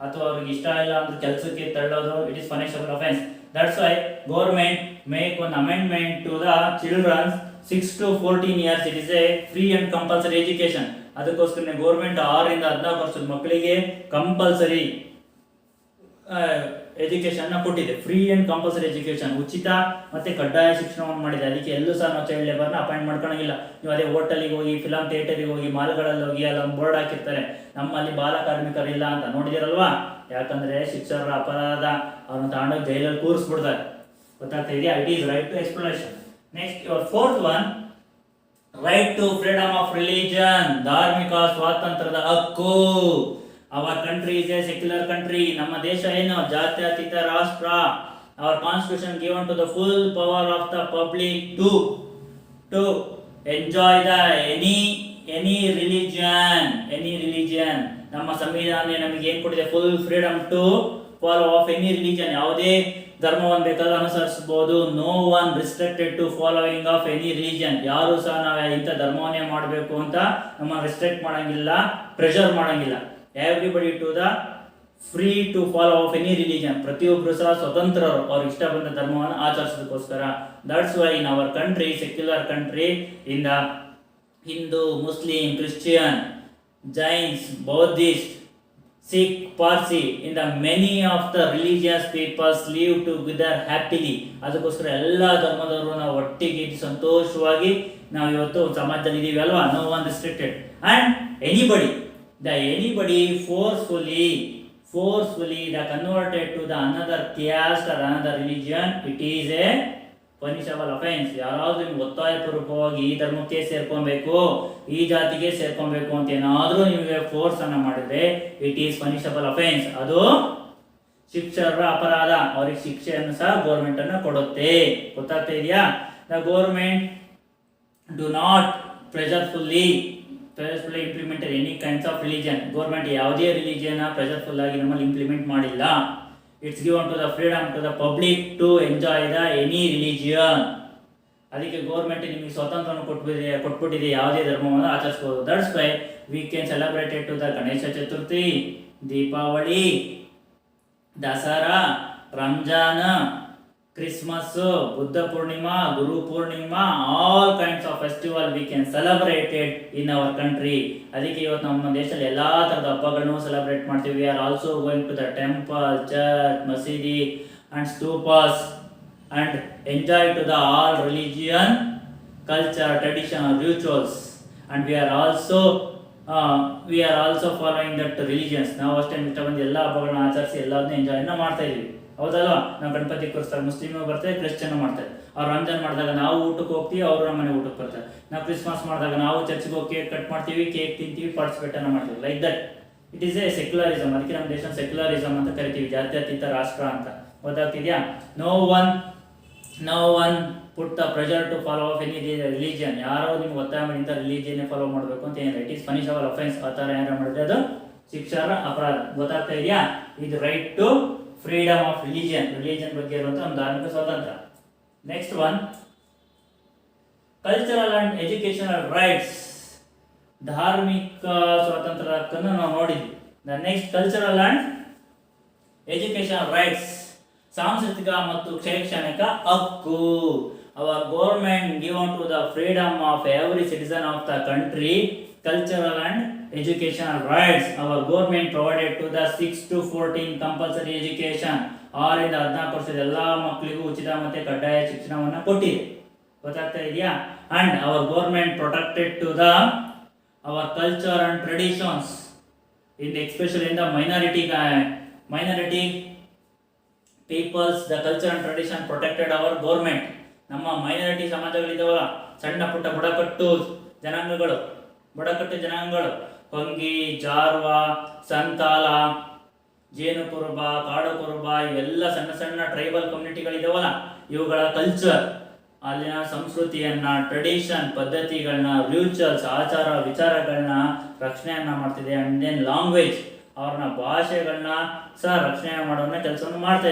ಅಥವಾ ಅವ್ರಿಗೆ ಇಷ್ಟ ಇಲ್ಲ ಅಂದ್ರೆ ಕೆಲಸಕ್ಕೆ ತಳ್ಳೋದು, it is punishable offence. That's why government make one amendment to the children's 6 to 14 years, it is a free and compulsory education. ಅದಕ್ಕೋಸ್ಕರ ಗೌರ್ಮೆಂಟ್ 6 ರಿಂದ 14 ವರ್ಷದ ಮಕ್ಕಳಿಗೆ ಕಂಪಲ್ಸರಿ ಎಜುಕೇಶನ್ ಕೊಟ್ಟಿದೆ. ಫ್ರೀ ಅಂಡ್ ಕಂಪಲ್ಸರಿ ಎಜುಕೇಶನ್, ಉಚಿತ ಮತ್ತೆ ಕಡ್ಡಾಯ ಶಿಕ್ಷಣವನ್ನು ಮಾಡಿದೆ. ಅದಕ್ಕೆ ಎಲ್ಲೂ ಸಹ ನಾವು ಚೈಲ್ಡ್ ಲೇಬರ್ನ ಅಪಾಯಿಂಟ್ ಮಾಡ್ಕೊಳಂಗಿಲ್ಲ. ನೀವು ಅದೇ ಹೋಟೆಲಿಗೆ ಹೋಗಿ, ಫಿಲಂ ಥಿಯೇಟರ್ಗೆ ಹೋಗಿ, ಮಾಲ್ಗಳಲ್ಲಿ ಹೋಗಿ ಅಲ್ಲ ಬೋರ್ಡ್ ಹಾಕಿರ್ತಾರೆ ನಮ್ಮಲ್ಲಿ ಬಾಲ ಕಾರ್ಮಿಕರಿಲ್ಲ ಅಂತ, ನೋಡಿದಿರಲ್ವಾ? ಯಾಕಂದ್ರೆ ಶಿಕ್ಷಾರ್ಹ ಅಪರಾಧ, ಅವ್ರನ್ನ ತಗೊಂಡೋಗಿ ಜೈಲಲ್ಲಿ ಕೂರಿಸ್ಬಿಡ್ತಾರೆ. ಗೊತ್ತಾಗ್ತಾ ಇದೆಯಾ? It is right to exploration. Next your fourth one, right to freedom of religion, ಧಾರ್ಮಿಕ ಸ್ವಾತಂತ್ರ್ಯದ ಹಕ್ಕು. Our country is a secular country. ನಮ್ಮ ದೇಶ ಏನು? ಜಾತ್ಯತೀತ ರಾಷ್ಟ್ರ. Our constitution given to the full power of the public to enjoy the any religion. ನಮ್ಮ ಸಂವಿಧಾನ ನಮಗೆ ಏನ್ ಕೊಟ್ಟಿದೆ? Full freedom to follow of any religion. ಯಾವುದೇ ಧರ್ಮವನ್ನು ಬೇಕಾದ್ರೂ ಅನುಸರಿಸಬಹುದು. No one restricted to following of any religion. ಯಾರು ಸಹ ನಾವು ಇಂಥ ಧರ್ಮವನ್ನೇ ಮಾಡಬೇಕು ಅಂತ ನಮ್ಮ ರಿಸ್ಟ್ರಿಕ್ಟ್ ಮಾಡಂಗಿಲ್ಲ, ಪ್ರೆಷರ್ ಮಾಡಂಗಿಲ್ಲ. Everybody to the free to follow of any religion. ಪ್ರತಿಯೊಬ್ಬರು ಸಹ ಸ್ವತಂತ್ರರು ಅವ್ರಿಗೆ ಇಷ್ಟ ಬಂದ ಧರ್ಮವನ್ನು ಆಚರಿಸೋದಕ್ಕೋಸ್ಕರ. That's why in our country, secular country, in the Hindu, Muslim, Christian, Jains, Buddhist, Sikh, Parsi, in the many of the religious peoples live together happily. ಅದಕ್ಕೋಸ್ಕರ ಎಲ್ಲ ಧರ್ಮದವರು ನಾವು ಒಟ್ಟಿಗೆ ಸಂತೋಷವಾಗಿ ನಾವು ಇವತ್ತು ಸಮಾಜದಲ್ಲಿ ಇದೀವಿ ಅಲ್ವಾ? No one restricted. And anybody forcefully the converted to the another caste or another religion, it is a punishable offense. ಯಾರಾದ್ರೂ ನಿಮ್ಗೆ ಒತ್ತಾಯಪೂರ್ವಕವಾಗಿ ಈ ಧರ್ಮಕ್ಕೆ ಸೇರ್ಕೊಬೇಕು, ಈ ಜಾತಿಗೆ ಸೇರ್ಕೊಬೇಕು ಅಂತ ಏನಾದ್ರೂ ನಿಮಗೆ ಫೋರ್ಸ್ ಅನ್ನ ಮಾಡಿದ್ರೆ ಇಟ್ ಈಸ್ ಪನಿಷಬಲ್ ಅಫೆನ್ಸ್. ಅದು ಶಿಕ್ಷಾರ್ಹ ಅಪರಾಧ. ಅವ್ರಿಗೆ ಶಿಕ್ಷೆಯನ್ನು ಸಹ ಗೌರ್ಮೆಂಟ್ ಅನ್ನು ಕೊಡುತ್ತೆ. ಗೊತ್ತಾಗ್ತಾ ಇದೆಯಾ? The government do not pressurefully implemented any kinds of religion. Government ಯಾವುದೇ ರಿಲಿಜಿಯನ್ ಪ್ರೆಷರ್ಫುಲ್ ಆಗಿ ನಮ್ಮಲ್ಲಿ ಇಂಪ್ಲಿಮೆಂಟ್ ಮಾಡಿಲ್ಲ. It's given to the freedom to the public to enjoy the any religion. ಅದಕ್ಕೆ ಗೌರ್ಮೆಂಟ್ ನಿಮಗೆ ಸ್ವಾತಂತ್ರ್ಯವನ್ನು ಕೊಟ್ಬಿಟ್ಟಿದೆ, ಯಾವುದೇ ಧರ್ಮವನ್ನು ಆಚರಿಸಬಹುದು. That's why we can celebrated to the Ganesha Chaturthi, Deepavali, Dasara, Ramzan, Christmas, Buddha Purnima, Guru Purnima, all kinds of festival we can celebrated in our country. ಅದಕ್ಕೆ ಇವತ್ತು ನಮ್ಮ ದೇಶದಲ್ಲಿ ಎಲ್ಲಾ ತರದ ಹಬ್ಬಗಳನ್ನು ಸೆಲೆಬ್ರೇಟ್ ಮಾಡ್ತೀವಿ. We are also going to the temple, church, masjid and stupas and enjoy to the all religion culture, tradition, rituals and we are also following that religions. ನಾವು ಅಷ್ಟೇ ಇಷ್ಟ ಬಂದು ಎಲ್ಲ ಹಬ್ಬಗಳನ್ನ ಆಚರಿಸಿ ಎಲ್ಲದನ್ನೂ ಎಂಜಾಯ್ನ ಮಾಡ್ತಾ ಇದೀವಿ. ಹೌದಲ್ವಾ? ನಾವು ಗಣಪತಿ ಕೂರಿಸ್ತಾರೆ, ಮುಸ್ಲಿಮ್ ಬರ್ತಾರೆ, ಕ್ರಿಶ್ಚಿಯನ್ ಮಾಡ್ತಾರೆ. ಅವ್ರು ರಂಜಾನ್ ಮಾಡಿದಾಗ ನಾವು ಊಟಕ್ಕೆ ಹೋಗ್ತೀವಿ, ಅವರು ನಮ್ಮ ಮನೆ ಊಟಕ್ಕೆ ಬರ್ತಾರೆ. ನಾವು ಕ್ರಿಸ್ಮಸ್ ಮಾಡಿದಾಗ ನಾವು ಚರ್ಚ್ಗೆ ಹೋಗಿ ಕೇಕ್ ಕಟ್ ಮಾಡ್ತೀವಿ, ಕೇಕ್ ತಿಂತೀವಿ, ಪಾರ್ಟಿಸಿಪೇಟ್ ಅನ್ನ ಮಾಡ್ತೀವಿ. Like that it is a secularism. ಅದಕ್ಕೆ ನಮ್ಮ ದೇಶ ಸೆಕ್ಯುಲರಿಸಮ್ ಅಂತ ಕರಿತೀವಿ, ಜಾತ್ಯತೀತ ರಾಷ್ಟ್ರ ಅಂತ. ಗೊತ್ತಾಗ್ತಿದ್ಯಾ? No one put the pressure to follow of any religion. ಯಾರೋ ನಿಮ್ಗೆ ಒತ್ತಾಯ ಮಾಡಿ ಇಂಥ ರಿಲಿಜಿಯನ್ ಫಾಲೋ ಮಾಡಬೇಕು ಅಂತ ಏನಿಲ್ಲ. It is punishable offence. ಆ ಥರ ಏನಾರ ಮಾಡಿದ್ರೆ ಅದು ಶಿಕ್ಷಾರ್ಹ ಅಪರಾಧ. ಗೊತ್ತಾಗ್ತಾ ಇದೆಯಾ? ಇದು right to freedom of religion ಬಗ್ಗೆ ಇರುವಂತಹ ಒಂದು ಧಾರ್ಮಿಕ ಸ್ವಾತಂತ್ರ್ಯ. Next one, cultural and educational rights. ಧಾರ್ಮಿಕ ಸ್ವಾತಂತ್ರ್ಯ ಹಕ್ಕನ್ನು ನಾವು ನೋಡಿದ್ವಿ. Next cultural and educational rights, ಸಾಂಸ್ಕೃತಿಕ ಮತ್ತು ಶೈಕ್ಷಣಿಕ ಹಕ್ಕು. Our government given to the freedom of every citizen of the country cultural and educational rights. Our government provided to the 6 to 14 compulsory education. 6 ಇಂದ 14 ವರ್ಷದ ಎಲ್ಲಾ ಮಕ್ಕಳಿಗೂ ಉಚಿತ ಮತ್ತೆ ಕಡ್ಡಾಯ ಶಿಕ್ಷಣವನ್ನು ಕೊಟ್ಟಿದೆ. ಗೊತ್ತಾಗ್ತಾ ಇದೆಯಾ? And our government protected to the our culture and traditions in the, especially in the minority peoples, the culture and tradition protected our government. ನಮ್ಮ ಮೈನಾರಿಟಿ ಸಮಾಜಗಳಿದಾವಲ್ಲ, ಸಣ್ಣ ಪುಟ್ಟ ಬುಡಕಟ್ಟು ಜನಾಂಗಗಳು, ಹೊಂಗಿ, ಜಾರ್ವ, ಸಂತಾಲ, ಜೇನುಕುರುಬ, ಕಾಡುಕುರುಬ, ಇವೆಲ್ಲ ಸಣ್ಣ ಸಣ್ಣ ಟ್ರೈಬಲ್ ಕಮ್ಯುನಿಟಿಗಳಿದಾವಲ್ಲ, ಇವುಗಳ ಕಲ್ಚರ್, ಅಲ್ಲಿನ ಸಂಸ್ಕೃತಿಯನ್ನ, ಟ್ರೆಡಿಷನ್, ಪದ್ಧತಿಗಳನ್ನ, ರಿಚುವಲ್ಸ್, ಆಚಾರ ವಿಚಾರಗಳನ್ನ ರಕ್ಷಣೆಯನ್ನ ಮಾಡ್ತಿದೆ. ಅಂಡ್ ದೆನ್ ಲ್ಯಾಂಗ್ವೇಜ್, ಅವ್ರನ್ನ ಭಾಷೆಗಳನ್ನ ಸಹ ರಕ್ಷಣೆ ಮಾಡೋನ್ನ ಕೆಲಸವನ್ನು ಮಾಡ್ತಾ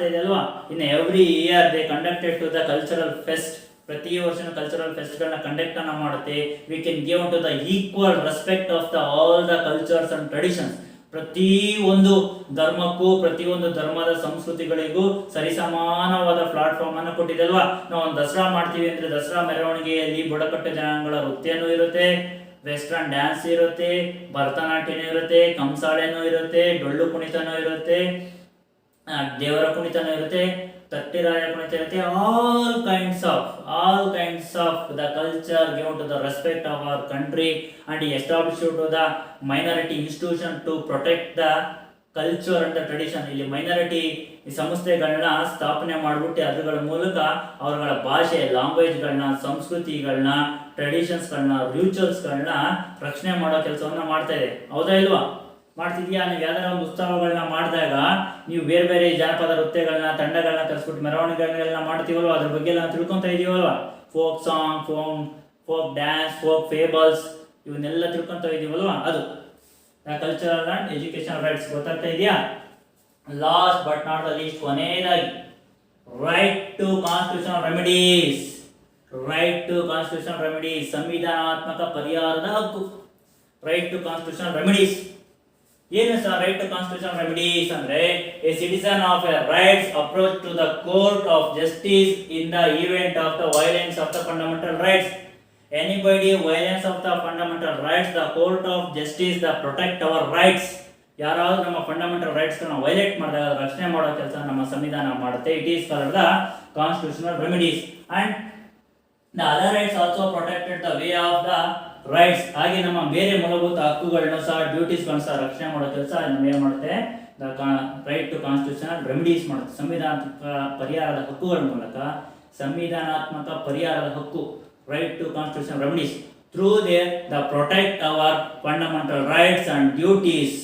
ಇದೆ ಅಲ್ವಾ. ಇನ್ನು every year they conducted to the cultural fest, ಪ್ರತಿ ವರ್ಷ ಕಲ್ಚರಲ್ ಫೆಸ್ಟ್ಗಳನ್ನ ಕಂಡಕ್ಟ್ ಅನ್ನ ಮಾಡುತ್ತೆ. We can give to the equal respect of the all the cultures and traditions. ಪ್ರತಿ ಒಂದು ಧರ್ಮಕ್ಕೂ, ಪ್ರತಿಯೊಂದು ಧರ್ಮದ ಸಂಸ್ಕೃತಿಗಳಿಗೂ ಸರಿಸಮಾನವಾದ ಪ್ಲಾಟ್ಫಾರ್ಮ್ ಅನ್ನು ಕೊಟ್ಟಿದೆ ಅಲ್ವಾ. ನಾವು ಒಂದು ದಸರಾ ಮಾಡ್ತೀವಿ ಅಂದ್ರೆ ದಸರಾ ಮೆರವಣಿಗೆಯಲ್ಲಿ ಬುಡಕಟ್ಟು ಜನಾಂಗಗಳ ನೃತ್ಯನೂ ಇರುತ್ತೆ, ವೆಸ್ಟರ್ನ್ ಡ್ಯಾನ್ಸ್ ಇರುತ್ತೆ, ಭರತನಾಟ್ಯನೂ ಇರುತ್ತೆ, ಕಂಸಾಳೆನೂ ಇರುತ್ತೆ, ಡೊಳ್ಳು ಕುಣಿತನೂ ಇರುತ್ತೆ, ದೇವರ ಕುಣಿತನೂ ಇರುತ್ತೆ, ತಟ್ಟಿರಾಯ ಕುಣಿತ ಇರುತ್ತೆ. all kinds of the culture given to the respect of our country, and he established to the minority institution to protect the culture and the tradition. ಇಲ್ಲಿ ಮೈನಾರಿಟಿ ಸಂಸ್ಥೆಗಳನ್ನ ಸ್ಥಾಪನೆ ಮಾಡಿಬಿಟ್ಟು ಅದರ ಮೂಲಕ ಅವರುಗಳ ಭಾಷೆ, ಲ್ಯಾಂಗ್ವೇಜ್ಗಳನ್ನ, ಸಂಸ್ಕೃತಿಗಳನ್ನ, ಟ್ರೆಡಿಷನ್ಸ್ಗಳನ್ನ, ರಿಚುವಲ್ಸ್ಗಳನ್ನ ರಕ್ಷಣೆ ಮಾಡೋ ಕೆಲಸವನ್ನ ಮಾಡ್ತಾ ಇದೆ. ಹೌದಾ ಇಲ್ವಾ? ಮಾಡ್ತಿದ್ಯಾ? ನೀವು ಯಾವ್ದಾರ ಒಂದು ಉತ್ಸವಗಳನ್ನ ಮಾಡಿದಾಗ ನೀವು ಬೇರೆ ಬೇರೆ ಜಾನಪದ ನೃತ್ಯಗಳನ್ನ, ತಂಡಗಳನ್ನ ಕರೆಸ್ಬಿಟ್ಟು ಮೆರವಣಿಗೆಗಳನ್ನ ಮಾಡ್ತೀವಲ್ವ, ಅದ್ರ ಬಗ್ಗೆ ಎಲ್ಲ ತಿಳ್ಕೊಂತ ಇದೀವಲ್ವ. Folk song, folk dance, folk fables, ಇವನ್ನೆಲ್ಲ ತಿಳ್ಕೊಂತ ಇದೀವಲ್ವ, ಅದು ಕಲ್ಚರಲ್ ಅಂಡ್ ಎಜುಕೇಶನ್ ರೈಟ್ಸ್. ಗೊತ್ತಾಗ್ತಾ ಇದೆಯಾ? Last but not the least, ಕೊನೆಯದಾಗಿ ರೈಟ್ ಟು ಕಾನ್ಸ್ಟಿಟ್ಯೂಷನಲ್ ರೆಮಿಡೀಸ್, ಸಂವಿಧಾನಾತ್ಮಕ ಪರಿಹಾರದ ಹಕ್ಕು. ರೈಟ್ ಟು ಕಾನ್ಸ್ಟಿಟ್ಯೂಷನಲ್ ರೆಮಿಡೀಸ್ ಏನು sir? Right to constitutional remedies ಅಂದ್ರೆ a citizen of a rights approach to the court of justice in the event of the violence of the fundamental rights. Anybody violence of the fundamental rights, the court of justice the protect our rights. ಯಾರಾದ್ರೂ ನಮ್ಮ fundamental rights ಗಳನ್ನ violate ಮಾಡಿದಾಗ ರಕ್ಷಣೆ ಮಾಡೋ ಕೆಲಸ ನಮ್ಮ ಸಂವಿಧಾನ ಮಾಡುತ್ತೆ. It is called the constitutional remedies. And the other rights also protected the way of the rights. ಹಾಗೆ ನಮ್ಮ ಬೇರೆ ಮೂಲಭೂತ ಹಕ್ಕುಗಳನ್ನ ಸಹ, ಡ್ಯೂಟೀಸ್ಗಳನ್ನ ಸಹ ರಕ್ಷಣೆ ಮಾಡೋ ಕೆಲಸ ಏನ್ ಮಾಡುತ್ತೆ? ರೈಟ್ ಟು ಕಾನ್ಸ್ಟಿಟ್ಯೂಷನಲ್ ರೆಮಿಡೀಸ್ ಮಾಡುತ್ತೆ. ಸಂವಿಧಾನಾತ್ಮಕ ಪರಿಹಾರದ ಹಕ್ಕುಗಳ ಮೂಲಕ, ಸಂವಿಧಾನಾತ್ಮಕ ಪರಿಹಾರದ ಹಕ್ಕು, right to constitutional remedies through there the protect our fundamental rights and duties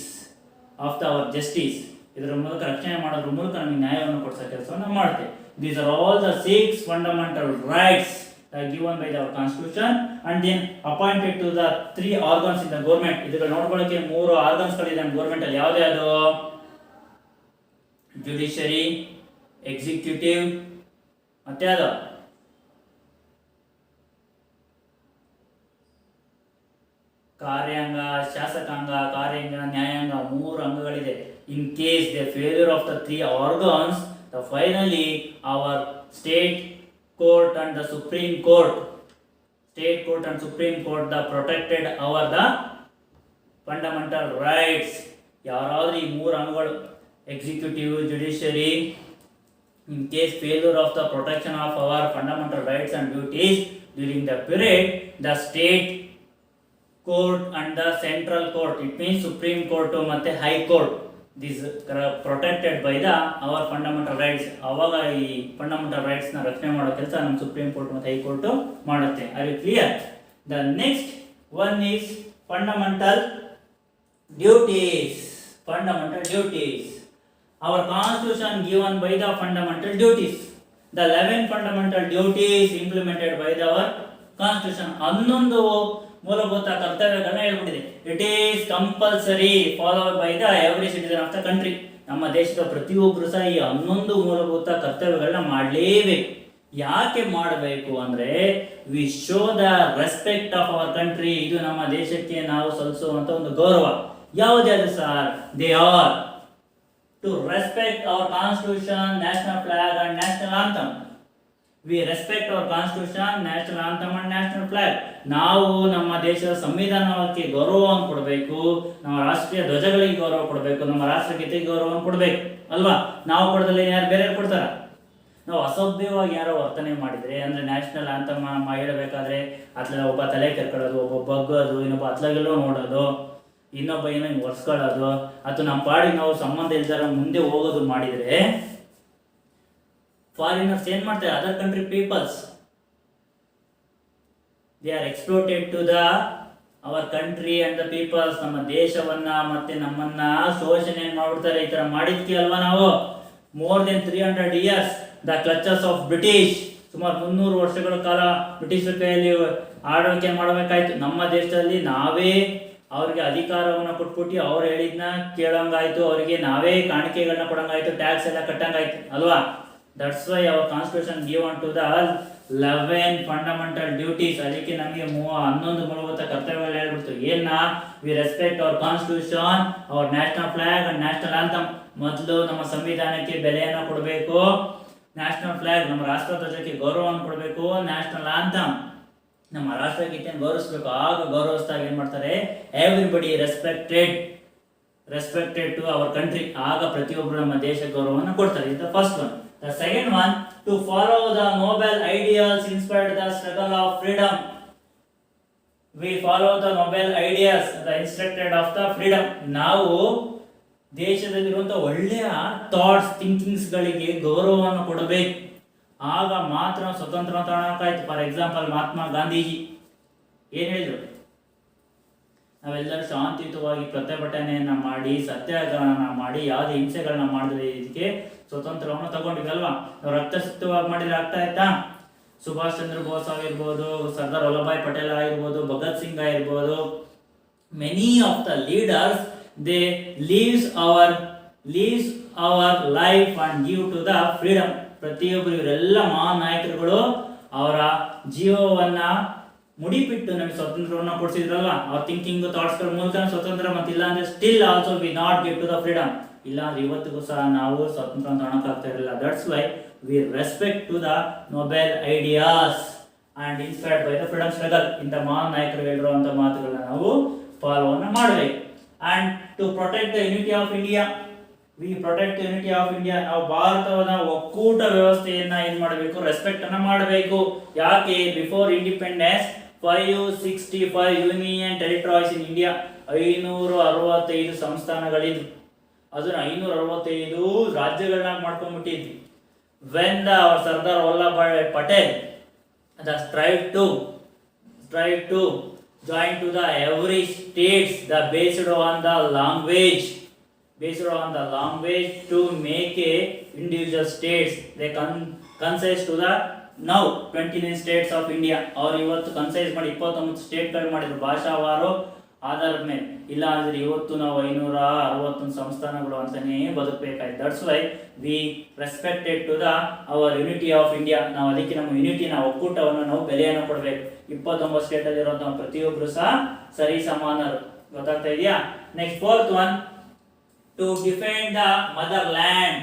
of the our justice. ಇದರ ಮೂಲಕ ರಕ್ಷಣೆ ಮಾಡೋದ್ರ ಮೂಲಕ ನಮಗೆ ನ್ಯಾಯವನ್ನು ಕೊಡಿಸೋ ಕೆಲಸವನ್ನು ಮಾಡುತ್ತೆ. These are all the 6 fundamental rights given by our constitution, and then appointed to the 3 organs in the government. ಇದಕ್ಕೆ ನೋಡ್ಕೊಳ್ಳೋಕೆ 3 ಆರ್ಗನ್ಸ್ ಗಳಿದೆ ನಮ್ಮ ಗವರ್ನಮೆಂಟ್ ಅಲ್ಲಿ. ಯಾವುದು ಅದು? ಜುಡಿಷರಿ, ಎಕ್ಸಿಕ್ಯೂಟಿವ್, ಮತ್ತೆ ಅದು ಕಾರ್ಯಾಂಗ, ಶಾಸಕಾಂಗ, ಕಾರ್ಯಾಂಗ, ನ್ಯಾಯಾಂಗ, 3 ಅಂಗಗಳಿದೆ. In case the failure of the 3 organs, finally our state court and the supreme court the protected our the fundamental rights. ಯಾರಾದ್ರೂ ಈ 3 ಅಂಗಗಳು, executive, judiciary, in case failure of the protection of our fundamental rights and duties during the period, the state court and the central court, it means supreme court ಮತ್ತೆ high court, this protected by the our fundamental rights. ಅವಾಗ ಈ fundamental rights ನ ರಕ್ಷಣೆ ಮಾಡೋ ಕೆಲಸ ನಮ್ಮ supreme court ಮತ್ತು high court ಮಾಡುತ್ತೆ. Are you clear? The next one is fundamental duties. Our constitution given by the fundamental duties. The 11 fundamental duties implemented by our constitution. 11 ಮೂಲಭೂತ ಕರ್ತವ್ಯಗಳನ್ನ ಹೇಳ್ಬಿಟ್ಟಿದೆ. It is compulsory followed by the every citizen of the country. ನಮ್ಮ ದೇಶದ ಪ್ರತಿಯೊಬ್ಬರು ಸಹ ಈ 11 ಮೂಲಭೂತ ಕರ್ತವ್ಯಗಳನ್ನ ಮಾಡಲೇಬೇಕು. ಯಾಕೆ ಮಾಡಬೇಕು ಅಂದ್ರೆ we show the respect of our country. ಇದು ನಮ್ಮ ದೇಶಕ್ಕೆ ನಾವು ಸಲ್ಲಿಸುವಂತ ಒಂದು ಗೌರವ. ಯಾವುದ್ಯಾವುದು sir? They are to respect our constitution, national flag and national anthem. We respect our constitution, national anthem and national flag. ನಾವು ನಮ್ಮ ದೇಶದ ಸಂವಿಧಾನಕ್ಕೆ ಗೌರವವನ್ನು ಕೊಡಬೇಕು, ನಮ್ಮ ರಾಷ್ಟ್ರೀಯ ಧ್ವಜಗಳಿಗೆ ಗೌರವ ಕೊಡಬೇಕು, ನಮ್ಮ ರಾಷ್ಟ್ರಗೀತೆಗೆ ಗೌರವವನ್ನು ಕೊಡಬೇಕು ಅಲ್ವಾ. ನಾವು ಕೊಡದಲ್ಲಿ ಯಾರು ಬೇರೆ ಕೊಡ್ತಾರ? ನಾವು ಅಸಭ್ಯವಾಗಿ ಯಾರೋ ವರ್ತನೆ ಮಾಡಿದ್ರೆ, ಅಂದ್ರೆ ನ್ಯಾಷನಲ್ ಆಂಥಮ್ ಹೇಳಬೇಕಾದ್ರೆ ಅತ್ಲ ಒಬ್ಬ ತಲೆ ಕೆರ್ಕೊಳ್ಳೋದು, ಒಬ್ಬ ಬಗ್ಗೋದು, ಇನ್ನೊಬ್ಬ ಅತ್ಲಾಗೆಲ್ಲೋ ನೋಡೋದು, ಇನ್ನೊಬ್ಬ ಏನೋ ಒರ್ಸ್ಕೊಳ್ಳೋದು, ಅಥವಾ ನಮ್ಮ ಪಾಡಿಗೆ ನಾವು ಸಂಬಂಧ ಇಲ್ದಾರ ಮುಂದೆ ಹೋಗೋದು ಮಾಡಿದ್ರೆ ಫಾರಿನರ್ಸ್ ಏನ್ ಮಾಡ್ತಾರೆ? Other country peoples they are exploited to the our country and the peoples. ನಮ್ಮ ದೇಶವನ್ನ ಮತ್ತೆ ನಮ್ಮನ್ನ ಶೋಷಣೆ ಮಾಡ್ಬಿಡ್ತಾರೆ. ಈ ತರ ಮಾಡಿದ್ಕೆ ಅಲ್ವಾ ನಾವು more than 300 years the clutches of British, ಸುಮಾರು 300 ವರ್ಷಗಳ ಕಾಲ ಬ್ರಿಟಿಷರ ಕೈಯಲ್ಲಿ ಆಳ್ವಿಕೆ ಮಾಡಬೇಕಾಯ್ತು. ನಮ್ಮ ದೇಶದಲ್ಲಿ ನಾವೇ ಅವ್ರಿಗೆ ಅಧಿಕಾರವನ್ನ ಕೊಟ್ಬಿಟ್ಟು ಅವ್ರು ಹೇಳಿದ್ನ ಕೇಳಂಗಾಯ್ತು, ಅವರಿಗೆ ನಾವೇ ಕಾಣಿಕೆಗಳನ್ನ ಕೊಡಂಗಾಯ್ತು, ಟ್ಯಾಕ್ಸ್ ಎಲ್ಲ ಕಟ್ಟಂಗಾಯ್ತು ಅಲ್ವಾ. That's why our constitution given to the 11 fundamental duties. ಅದಕ್ಕೆ ನಮಗೆ 11 ಮೂಲಭೂತ ಕರ್ತವ್ಯಗಳು ಹೇಳ್ಬಿಡ್ತು. ಏನ? We respect our constitution, our national flag and national anthem. ಮೊದಲು ನಮ್ಮ ಸಂವಿಧಾನಕ್ಕೆ ಬೆಲೆಯನ್ನು ಕೊಡಬೇಕು, ನ್ಯಾಷನಲ್ ಫ್ಲಾಗ್ ನಮ್ಮ ರಾಷ್ಟ್ರ ಧ್ವಜಕ್ಕೆ ಗೌರವವನ್ನು ಕೊಡಬೇಕು, ನ್ಯಾಷನಲ್ ಆಂಥಮ್ ನಮ್ಮ ರಾಷ್ಟ್ರಗೀತೆಯನ್ನು ಗೌರವಿಸಬೇಕು. ಆಗ ಗೌರವಿಸಿದಾಗ ಏನ್ ಮಾಡ್ತಾರೆ? Everybody respected to our country. ಆಗ ಪ್ರತಿಯೊಬ್ಬರು ನಮ್ಮ ದೇಶ ಗೌರವವನ್ನು ಕೊಡ್ತಾರೆ. ಇದು first one. The second one, to follow the noble ideals inspired the struggle of freedom. We follow the noble ideas, the instructed of the freedom. ನಾವು ದೇಶದಲ್ಲಿರುವಂತಹ ಒಳ್ಳೆಯ ಥಾಟ್ಸ್, ಥಿಂಕಿಂಗ್ಸ್ ಗಳಿಗೆ ಗೌರವವನ್ನು ಕೊಡಬೇಕು. ಆಗ ಮಾತ್ರ ಸ್ವತಂತ್ರ ತಗೊಳಕಾಯ್ತು. ಫಾರ್ ಎಕ್ಸಾಂಪಲ್ ಮಹಾತ್ಮ ಗಾಂಧೀಜಿ ಏನ್ ಹೇಳಿದ್ರು? ನಾವೆಲ್ಲರೂ ಶಾಂತಿಯುತವಾಗಿ ಪ್ರತಿಭಟನೆಯನ್ನ ಮಾಡಿ, ಸತ್ಯಾಗ್ರಹನ ಮಾಡಿ, ಯಾವುದೇ ಹಿಂಸೆಗಳನ್ನ ಮಾಡಿದ್ರೆ ಇದಕ್ಕೆ ಸ್ವತಂತ್ರವನ್ನು ತಗೊಂಡಿವಿ ಅಲ್ವಾ. ನಾವು ರಕ್ತಸಿಕ್ತವಾಗಿ ಮಾಡಿದ್ರೆ ಆಗ್ತಾ ಇತ್ತಾ? ಸುಭಾಷ್ ಚಂದ್ರ ಬೋಸ್ ಆಗಿರ್ಬೋದು, ಸರ್ದಾರ್ ವಲ್ಲಭಾಯ್ ಪಟೇಲ್ ಆಗಿರ್ಬೋದು, ಭಗತ್ ಸಿಂಗ್ ಆಗಿರ್ಬೋದು, many of the leaders they leaves our life and give to the freedom. ಪ್ರತಿಯೊಬ್ಬರು ಇವರೆಲ್ಲ ಮಹಾನ್ ನಾಯಕರುಗಳು ಅವರ ಜೀವವನ್ನ ಮುಡಿಪಿಟ್ಟು ನಮಗೆ ಸ್ವಾತಂತ್ರ್ಯವನ್ನು ಕೊಡಿಸಿದ್ರಲ್ವಾ. ಅವ್ರ ಥಿಂಕಿಂಗ್ ಥಾಟ್ಸ್ ಗಳ ಮೂಲಕ ಸ್ವತಂತ್ರ, ಮತ್ತೆ ಇಲ್ಲ ಅಂದ್ರೆ still also we not get to the freedom. ಇಲ್ಲ ಅಂದ್ರೆ ಇವತ್ತಿಗೂ ಸಹ ನಾವು ಸ್ವತಂತ್ರ ತಗೊಳಕ್ಕಾಗ್ತಾ ಇರಲಿಲ್ಲ. That's why we respect to the noble ideas and inspired by the freedom struggle. ಇಂಥ ಮಹಾನ್ ನಾಯಕರು ಹೇಳಿರುವಂತ ಮಾತುಗಳನ್ನ ನಾವು ಫಾಲೋವನ್ನು ಮಾಡಬೇಕು. And to protect the unity of India, we protect unity of India. ನಾವು ಭಾರತದ ಒಕ್ಕೂಟ ವ್ಯವಸ್ಥೆಯನ್ನ ಏನ್ ಮಾಡಬೇಕು? ರೆಸ್ಪೆಕ್ಟ್ ಅನ್ನ ಮಾಡಬೇಕು. ಯಾಕೆ? Before independence 565 union territories in India. 565 ಸಂಸ್ಥಾನಗಳಿದ್ವು. ಅದನ್ನ 565 ರಾಜ್ಯಗಳನ್ನ ಮಾಡ್ಕೊಂಡ್ಬಿಟ್ಟಿದ್ವಿ. When the Sardar Vallabhbhai Patel the strive to join to the every states the based on the language to make a individual states. They concise to the now 29 states of India. ಅವ್ರು ಇವತ್ತು concise ಮಾಡಿ 29 ಸ್ಟೇಟ್ಗಳು ಮಾಡಿದ್ರು ಭಾಷಾವಾರು ಆಧಾರದ ಮೇಲೆ. ಇಲ್ಲ ಅಂದ್ರೆ ಇವತ್ತು ನಾವು 561 ಸಂಸ್ಥಾನಗಳು ಅಂತಾನೆ ಬದುಕಬೇಕಾಯ್ತು. That's why we respected to the our unity of India. ನಾವು ಅದಕ್ಕೆ ನಮ್ಮ ಯೂನಿಟಿನ ಒಕ್ಕೂಟವನ್ನು ನಾವು ಬೆಲೆಯನ್ನು ಕೊಡಬೇಕು. 29 ಸ್ಟೇಟ್ ಅಲ್ಲಿ ಇರುವಂತಹ ಪ್ರತಿಯೊಬ್ಬರು ಸಹ ಸರಿ ಸಮಾನರು. ಗೊತ್ತಾಗ್ತಾ ಇದೆಯಾ? Next fourth one, to defend the motherland.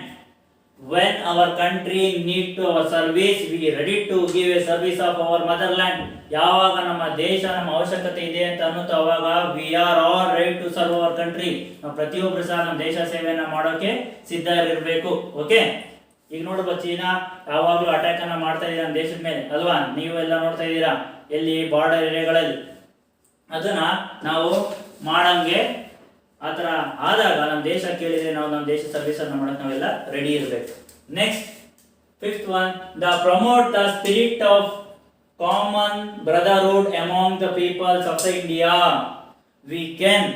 When our country need to our service, we ready to give a service of our motherland. ಯಾವಾಗ ನಮ್ಮ ದೇಶ ನಮ್ಮ ಅವಶ್ಯಕತೆ ಇದೆ ಅಂತ ಅನ್ನುತ್ತೋ ಅವಾಗ we are all ready to serve our country. ನಾವು ಪ್ರತಿಯೊಬ್ಬರು ಸಹ ನಮ್ಮ ದೇಶ ಸೇವೆಯನ್ನ ಮಾಡೋಕೆ ಸಿದ್ಧರಿರಬೇಕು. ಓಕೆ, ಈಗ ನೋಡಬಹುದು ಚೀನಾ ಯಾವಾಗಲೂ ಅಟ್ಯಾಕ್ ಅನ್ನ ಮಾಡ್ತಾ ಇದೆ ನಮ್ಮ ದೇಶದ ಮೇಲೆ ಅಲ್ವಾ. ನೀವೆಲ್ಲ ನೋಡ್ತಾ ಇದ್ದೀರಾ ಎಲ್ಲಿ ಬಾರ್ಡರ್ ಏರಿಯಾಗಳಲ್ಲಿ. ಅದನ್ನ ನಾವು ಮಾಡಂಗೆ ಆತರ ಆದಾಗ ನಮ್ಮ ದೇಶ ಕೇಳಿದ್ರೆ ನಾವು ನಮ್ಮ ದೇಶ ಸರ್ವಿಸ್ ಅನ್ನು ಮಾಡಕ್ಕೆ ನಾವೆಲ್ಲ ರೆಡಿ ಇರಬೇಕು. Next fifth one, the promote the spirit of common brotherhood among the peoples of the India. We can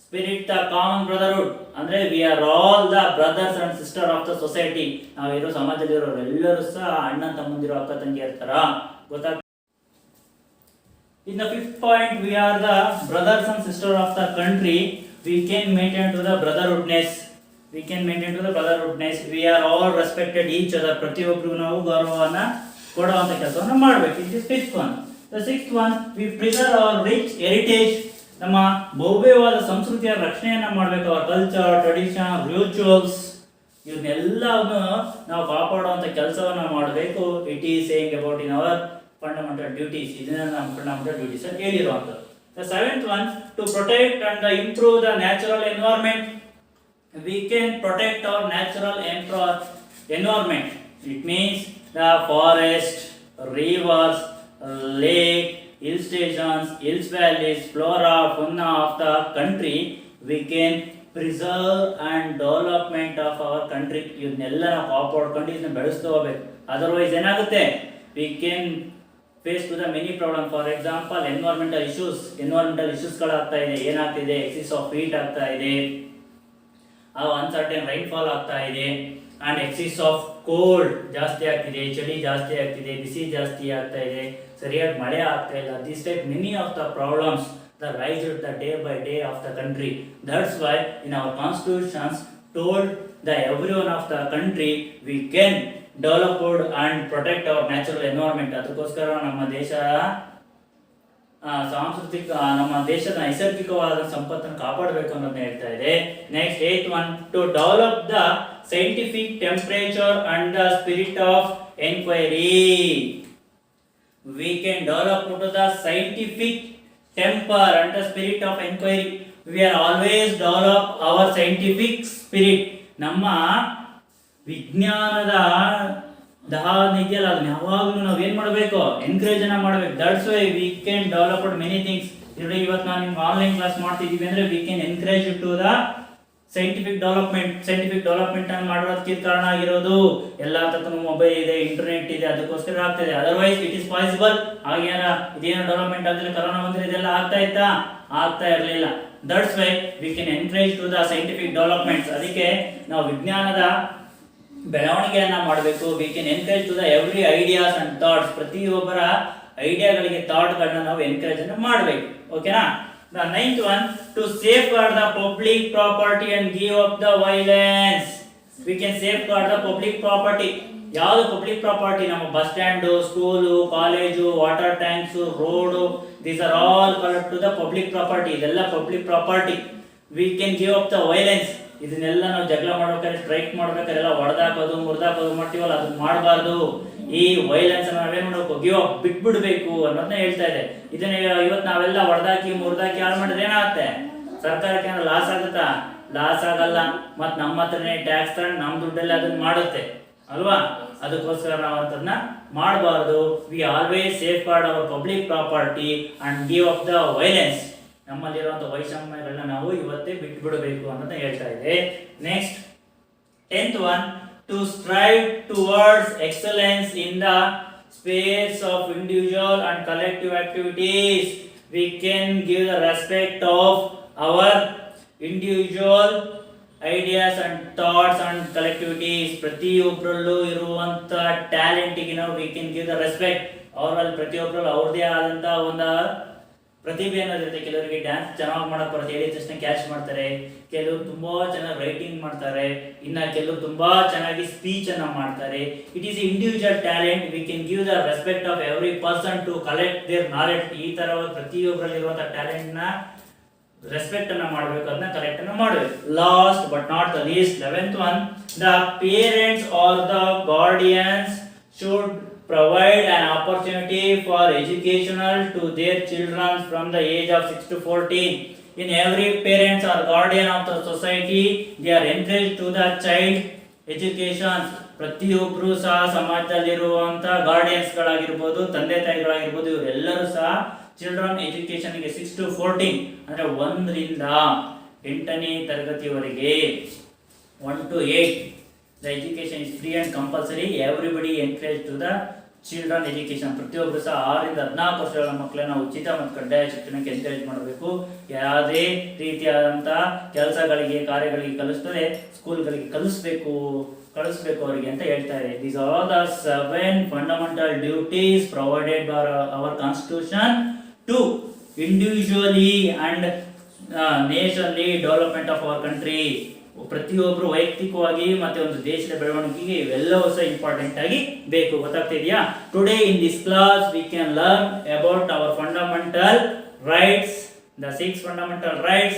spirit the common brotherhood ಅಂದ್ರೆ we are all the brothers and sister of the society. ನಾವಿರೋ ಸಮಾಜದಲ್ಲಿರೋರು ಎಲ್ಲರೂ ಸಹ ಅಣ್ಣ ತಮ್ಮಂದಿರೋ ಅಕ್ಕ ತಂಗಿ ಇರ್ತಾರ. ಗೊತ್ತಾಗ In the fifth point, we are the brothers and sisters of the country. We can maintain to the brotherhoodness. We are all respected each other. ಪ್ರತಿಯೊಬ್ಬರಿಗೂ ನಾವು ಗೌರವವನ್ನ ಕೊಡುವಂತ ಕೆಲಸವನ್ನು ಮಾಡಬೇಕು. It is fifth one. The sixth one, we preserve our rich heritage. ನಮ್ಮ ಭವ್ಯವಾದ ಸಂಸ್ಕೃತಿಯ ರಕ್ಷಣೆಯನ್ನ ಮಾಡಬೇಕು. Our culture, tradition, rituals, ಇವನ್ನೆಲ್ಲವನ್ನು ನಾವು ಕಾಪಾಡುವಂಥ ಕೆಲಸವನ್ನು ಮಾಡಬೇಕು. It is saying about in our fundamental duties. ಇದನ್ನ ನಮ್ಮ ಫಂಡಮೆಂಟಲ್ ಡ್ಯೂಟೀಸ್ ಅಂತ ಹೇಳಿರುವಂಥದ್ದು. The seventh one, to protect and improve the natural environment. We can protect our natural environment. It means the forest, rivers, lake, hill stations, hills, valleys, flora, fauna of the country. We can preserve and development of our country. ಇವನ್ನೆಲ್ಲ ನಾವು ಕಾಪಾಡ್ಕೊಂಡು ಇದನ್ನ ಬೆಳೆಸ್ತಾ ಹೋಗ್ಬೇಕು. Otherwise ಏನಾಗುತ್ತೆ, we can face to the many problem. For example, environmental issues ಗಳಾಗ್ತಾ ಇದೆ. ಏನಾಗ್ತಿದೆ, Axis of heat ಆಗ್ತಾ ಇದೆ, ಅನ್ಸರ್ಟನ್ ರೈನ್ಫಾಲ್ ಆಗ್ತಾ ಇದೆ, ಅಂಡ್ ಎಕ್ಸಿಸ್ ಆಫ್ ಕೋಲ್ಡ್ ಜಾಸ್ತಿ ಆಗ್ತಿದೆ, ಚಳಿ ಜಾಸ್ತಿ ಆಗ್ತಿದೆ, ಬಿಸಿ ಜಾಸ್ತಿ ಆಗ್ತಾ ಇದೆ, ಸರಿಯಾಗಿ ಮಳೆ ಆಗ್ತಾ ಇಲ್ಲ. This type many of the problems the rise the day by day of the country. That's why in our constitutions told that everyone of the country we can develop and protect our natural environment. ಅದಕ್ಕೋಸ್ಕರ ನಮ್ಮ ದೇಶ ಸಾಂಸ್ಕೃತಿಕ ನಮ್ಮ ದೇಶದ ನೈಸರ್ಗಿಕವಾದ ಸಂಪತ್ತನ್ನು ಕಾಪಾಡಬೇಕು ಅನ್ನೋದನ್ನ ಹೇಳ್ತಾ ಇದೆ. Next 8th one, to develop the scientific temperature and the spirit of inquiry. We can develop to the scientific temper and the spirit of inquiry. We are always develop our scientific spirit. ನಮ್ಮ ವಿಜ್ಞಾನದ ದಹನ ಇದೆಯಲ್ಲ, ಅದನ್ನ ಯಾವಾಗಲೂ ನಾವು ಏನು ಮಾಡಬೇಕು, encourage ಅನ್ನ ಮಾಡಬೇಕು. That's why we can develop many things. ಇವತ್ತು ನಾನು ನಿಮ್ಗೆ ಆನ್ಲೈನ್ ಕ್ಲಾಸ್ ಮಾಡ್ತಿದ್ದೀವಿ ಅಂದ್ರೆ we can encourage to the scientific development ಅನ್ನು ಮಾಡೋದಕ್ಕೆ ಕಾರಣ ಆಗಿರೋದು ಎಲ್ಲ ತಕ್ಕೂ ಮೊಬೈಲ್ ಇದೆ, ಇಂಟರ್ನೆಟ್ ಇದೆ, ಅದಕ್ಕೋಸ್ಕರ ಆಗ್ತದೆ. Otherwise it is possible. ಹಾಗೇನ ಇದೇನೋ ಡೆವಲಪ್ಮೆಂಟ್ ಆಗಿದ್ರೆ ಕರೋನಾ ಬಂದ್ರೆ ಇದೆಲ್ಲ ಆಗ್ತಾ ಇರಲಿಲ್ಲ. That's why we can encourage to the scientific developments. ಅದಕ್ಕೆ ನಾವು ವಿಜ್ಞಾನದ ಬೆಳವಣಿಗೆಯನ್ನ ಮಾಡಬೇಕು. We can encourage to the every ideas and thoughts. ಪ್ರತಿಯೊಬ್ಬರ ಐಡಿಯಾಗಳಿಗೆ ಥಾಟ್ಗಳನ್ನ ನಾವು ಎನ್ಕರೇಜ್ ಅನ್ನು ಮಾಡಬೇಕು. ಓಕೆನಾ? The 9th one, to safeguard the public property and give up the violence. We can safeguard the public property. ಯಾವುದು ಪಬ್ಲಿಕ್ ಪ್ರಾಪರ್ಟಿ? ನಮ್ಮ bus stand, school, college, water tanks, road, these are all collect to the public property. ಇದೆಲ್ಲ public property. We can give up the violence. ಇದನ್ನೆಲ್ಲ ನಾವು ಜಗಳ ಮಾಡ್ಬೇಕಾದ್ರೆ, strike ಮಾಡ್ಬೇಕಾದ್ರೆ ಎಲ್ಲ ಹೊಡೆದಾಕೋದು ಮುರಿದಾಕೋದು ಮಾಡ್ತೀವಲ್ಲ, ಅದನ್ನ ಮಾಡಬಾರ್ದು. ಈ ವೈಲೆನ್ಸ್ ಅನ್ನು ನಾವೇನ್ ಮಾಡಬೇಕು, ಗಿವ್ ಅಪ್, ಬಿಟ್ಬಿಡ್ಬೇಕು ಅನ್ನೋದನ್ನ ಹೇಳ್ತಾ ಇದೆ. ಇದನ್ನ ಇವತ್ತು ನಾವೆಲ್ಲ ಹೊಡೆದಾಕಿ ಮುರಿದಾಕಿ ಯಾರು ಮಾಡಿದ್ರೆ ಏನಾಗುತ್ತೆ? ಸರ್ಕಾರಕ್ಕೆ ಏನಾದ್ರು ಲಾಸ್ ಆಗುತ್ತಾ? ಲಾಸ್ ಆಗಲ್ಲ. ಮತ್ ನಮ್ಮ ಹತ್ರನೇ ಟ್ಯಾಕ್ಸ್ ತಗೊಂಡು ನಮ್ಮ ದುಡ್ಡಲ್ಲಿ ಅದನ್ನ ಮಾಡುತ್ತೆ ಅಲ್ವಾ? ಅದಕ್ಕೋಸ್ಕರ ನಾವು ಅಂತದನ್ನ ಮಾಡಬಾರ್ದು. We always safeguard our public property and give up the violence. ನಮ್ಮಲ್ಲಿರುವಂತಹ ವೈಷಮ್ಯಗಳನ್ನ ನಾವು ಇವತ್ತೇ ಬಿಟ್ಬಿಡಬೇಕು ಅನ್ನೋದನ್ನ ಹೇಳ್ತಾ ಇದೆ. Next 10th one, to strive towards excellence in the space of individual and collective activities. We can give the respect of our individual ideas and thoughts and collectivities. ಪ್ರತಿಯೊಬ್ಬರಲ್ಲೂ ಇರುವಂತ ಟ್ಯಾಲೆಂಟಿಗೆ ನಾವು we can give the respect. ಅವರಲ್ಲಿ ಪ್ರತಿಯೊಬ್ಬರಲ್ಲೂ ಅವ್ರದೇ ಆದಂತ ಒಂದು ಪ್ರತಿಭೆ ಅನ್ನೋದಿರುತ್ತೆ. ಕೆಲವರಿಗೆ dance ಚೆನ್ನಾಗಿ ಮಾಡಕ್ ಬರುತ್ತೆ, ಹೇಳಿದ ತಕ್ಷಣ ಕ್ಯಾಚ್ ಮಾಡ್ತಾರೆ. ಕೆಲವರು ತುಂಬಾ ಚೆನ್ನಾಗಿ ರೈಟಿಂಗ್ ಮಾಡ್ತಾರೆ, ಇನ್ನ ಕೆಲವರು ತುಂಬಾ ಚೆನ್ನಾಗಿ ಸ್ಪೀಚ್ ಅನ್ನ ಮಾಡ್ತಾರೆ. It is individual talent. We can give the respect of every person to collect their knowledge. ಈ ತರ ಪ್ರತಿಯೊಬ್ಬರಲ್ಲಿ ಇರುವಂತಹ ಟ್ಯಾಲೆಂಟ್ ನ ರೆಸ್ಪೆಕ್ಟ್ ಅನ್ನ ಮಾಡಬೇಕು, ಅದನ್ನ ಕಲೆಕ್ಟ್ ಅನ್ನ ಮಾಡಬೇಕು. Last but not the list 11th one, the parents or the guardians should provide an opportunity for educational to their children from the age of 6 to 14. In every parents or guardian of the society, they are encouraged to the child education. ಪ್ರತಿಯೊಬ್ಬರು ಸಹ ಸಮಾಜದಲ್ಲಿರುವಂತ guardians ಗಳಾಗಿರ್ಬೋದು, ತಂದೆ ತಾಯಿಗಳಾಗಿರ್ಬೋದು, ಇವರೆಲ್ಲರೂ ಸಹ children education ಗೆ 6 to 14 ಅಂದ್ರೆ 1 ರಿಂದ 8ನೇ ತರಗತಿವರೆಗೆ 1 to 8 the education is free and compulsory. Everybody encouraged to the children education. ಪ್ರತಿಯೊಬ್ಬರು ಸಹ 6 ರಿಂದ 14 ವರ್ಷಗಳ ಮಕ್ಕಳನ್ನ ಉಚಿತ ಮತ್ತು ಕಡ್ಡಾಯ ಶಿಕ್ಷಣಕ್ಕೆ ಎನ್ಕರೇಜ್ ಮಾಡಬೇಕು. ಯಾವುದೇ ರೀತಿಯಾದಂತ ಕೆಲಸಗಳಿಗೆ ಕಾರ್ಯಗಳಿಗೆ ಕಲಿಸ್ತದೆ ಸ್ಕೂಲ್ಗಳಿಗೆ ಕಲಿಸಬೇಕು ಅವರಿಗೆ ಅಂತ ಹೇಳ್ತಾ ಇದೆ. These are all the 7 fundamental duties provided by our constitution to individually and nationally development of our country. ಪ್ರತಿಯೊಬ್ಬರು ವೈಯಕ್ತಿಕವಾಗಿ ಮತ್ತೆ ಒಂದು ದೇಶದ ಬೆಳವಣಿಗೆಗೆ ಇವೆಲ್ಲವೂ ಸಹ ಇಂಪಾರ್ಟೆಂಟ್ ಆಗಿ ಬೇಕು. ಗೊತ್ತಾಗ್ತಿದೆಯಾ? Today in this class we can learn about our fundamental rights, the 6 fundamental rights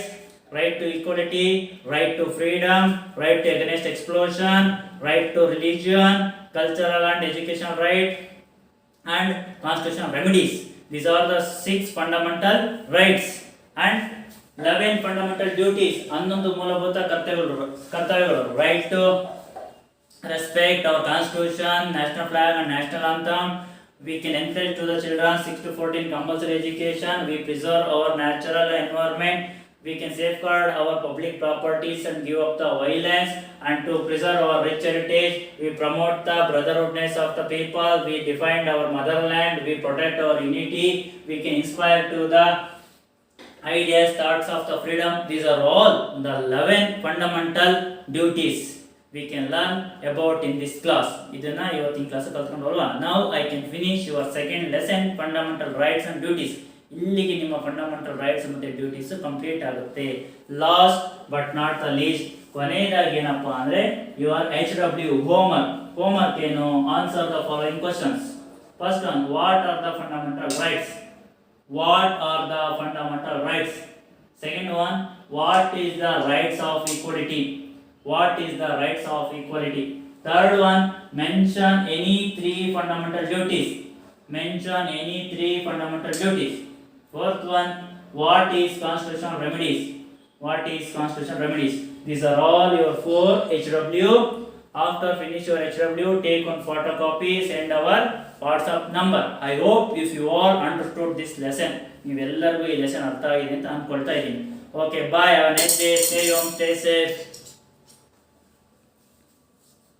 right to equality, right to freedom, right to against explosion, right to religion, cultural and educational right, and constitutional remedies. These are the 6 fundamental rights and 11 fundamental duties. 11 ಮೂಲಭೂತ ಕರ್ತವ್ಯಗಳು. Right to respect our constitution, national flag and national anthem. We can encourage to the children 6 to 14 compulsory education. We preserve our natural environment. We can safeguard our public properties and give up the violence. And to preserve our rich heritage, we promote the brotherhoodness of the people. We defend our motherland. We protect our unity. We can inspire to the ideas, thoughts of the freedom. These are all the 11 fundamental duties we can learn about in this class. ಇದನ್ನ ಇವತ್ತಿನ class ಕಲ್ತ್ಕೊಂಡಲ್ವಾ. Now I can finish your second lesson, fundamental rights and duties. ಇಲ್ಲಿಗೆ ನಿಮ್ಮ fundamental rights ಮತ್ತೆ duties complete ಆಗುತ್ತೆ. Last but not the least, ಕೊನೆಯದಾಗಿ ಏನಪ್ಪಾ ಅಂದ್ರೆ your HW homework ಏನು? Answer the following questions. First one, what are the fundamental rights? What are the fundamental rights? Second one, what is the rights of equality? What is the rights of equality? Third one, mention any 3 fundamental duties. Mention any 3 fundamental duties. Fourth one, what is constitutional remedies? What is constitutional remedies? These are all your 4 HW. After finish your HW, take one photocopy, send our WhatsApp number. I hope if you all understood this lesson, ನೀವೆಲ್ಲರಿಗೂ ಈ lesson ಅರ್ಥ ಆಗಿದೆ ಅಂತ ಅನ್ಕೊಳ್ತಾ ಇದ್ದೀನಿ. Okay, bye. Have a nice day. Stay home, stay safe.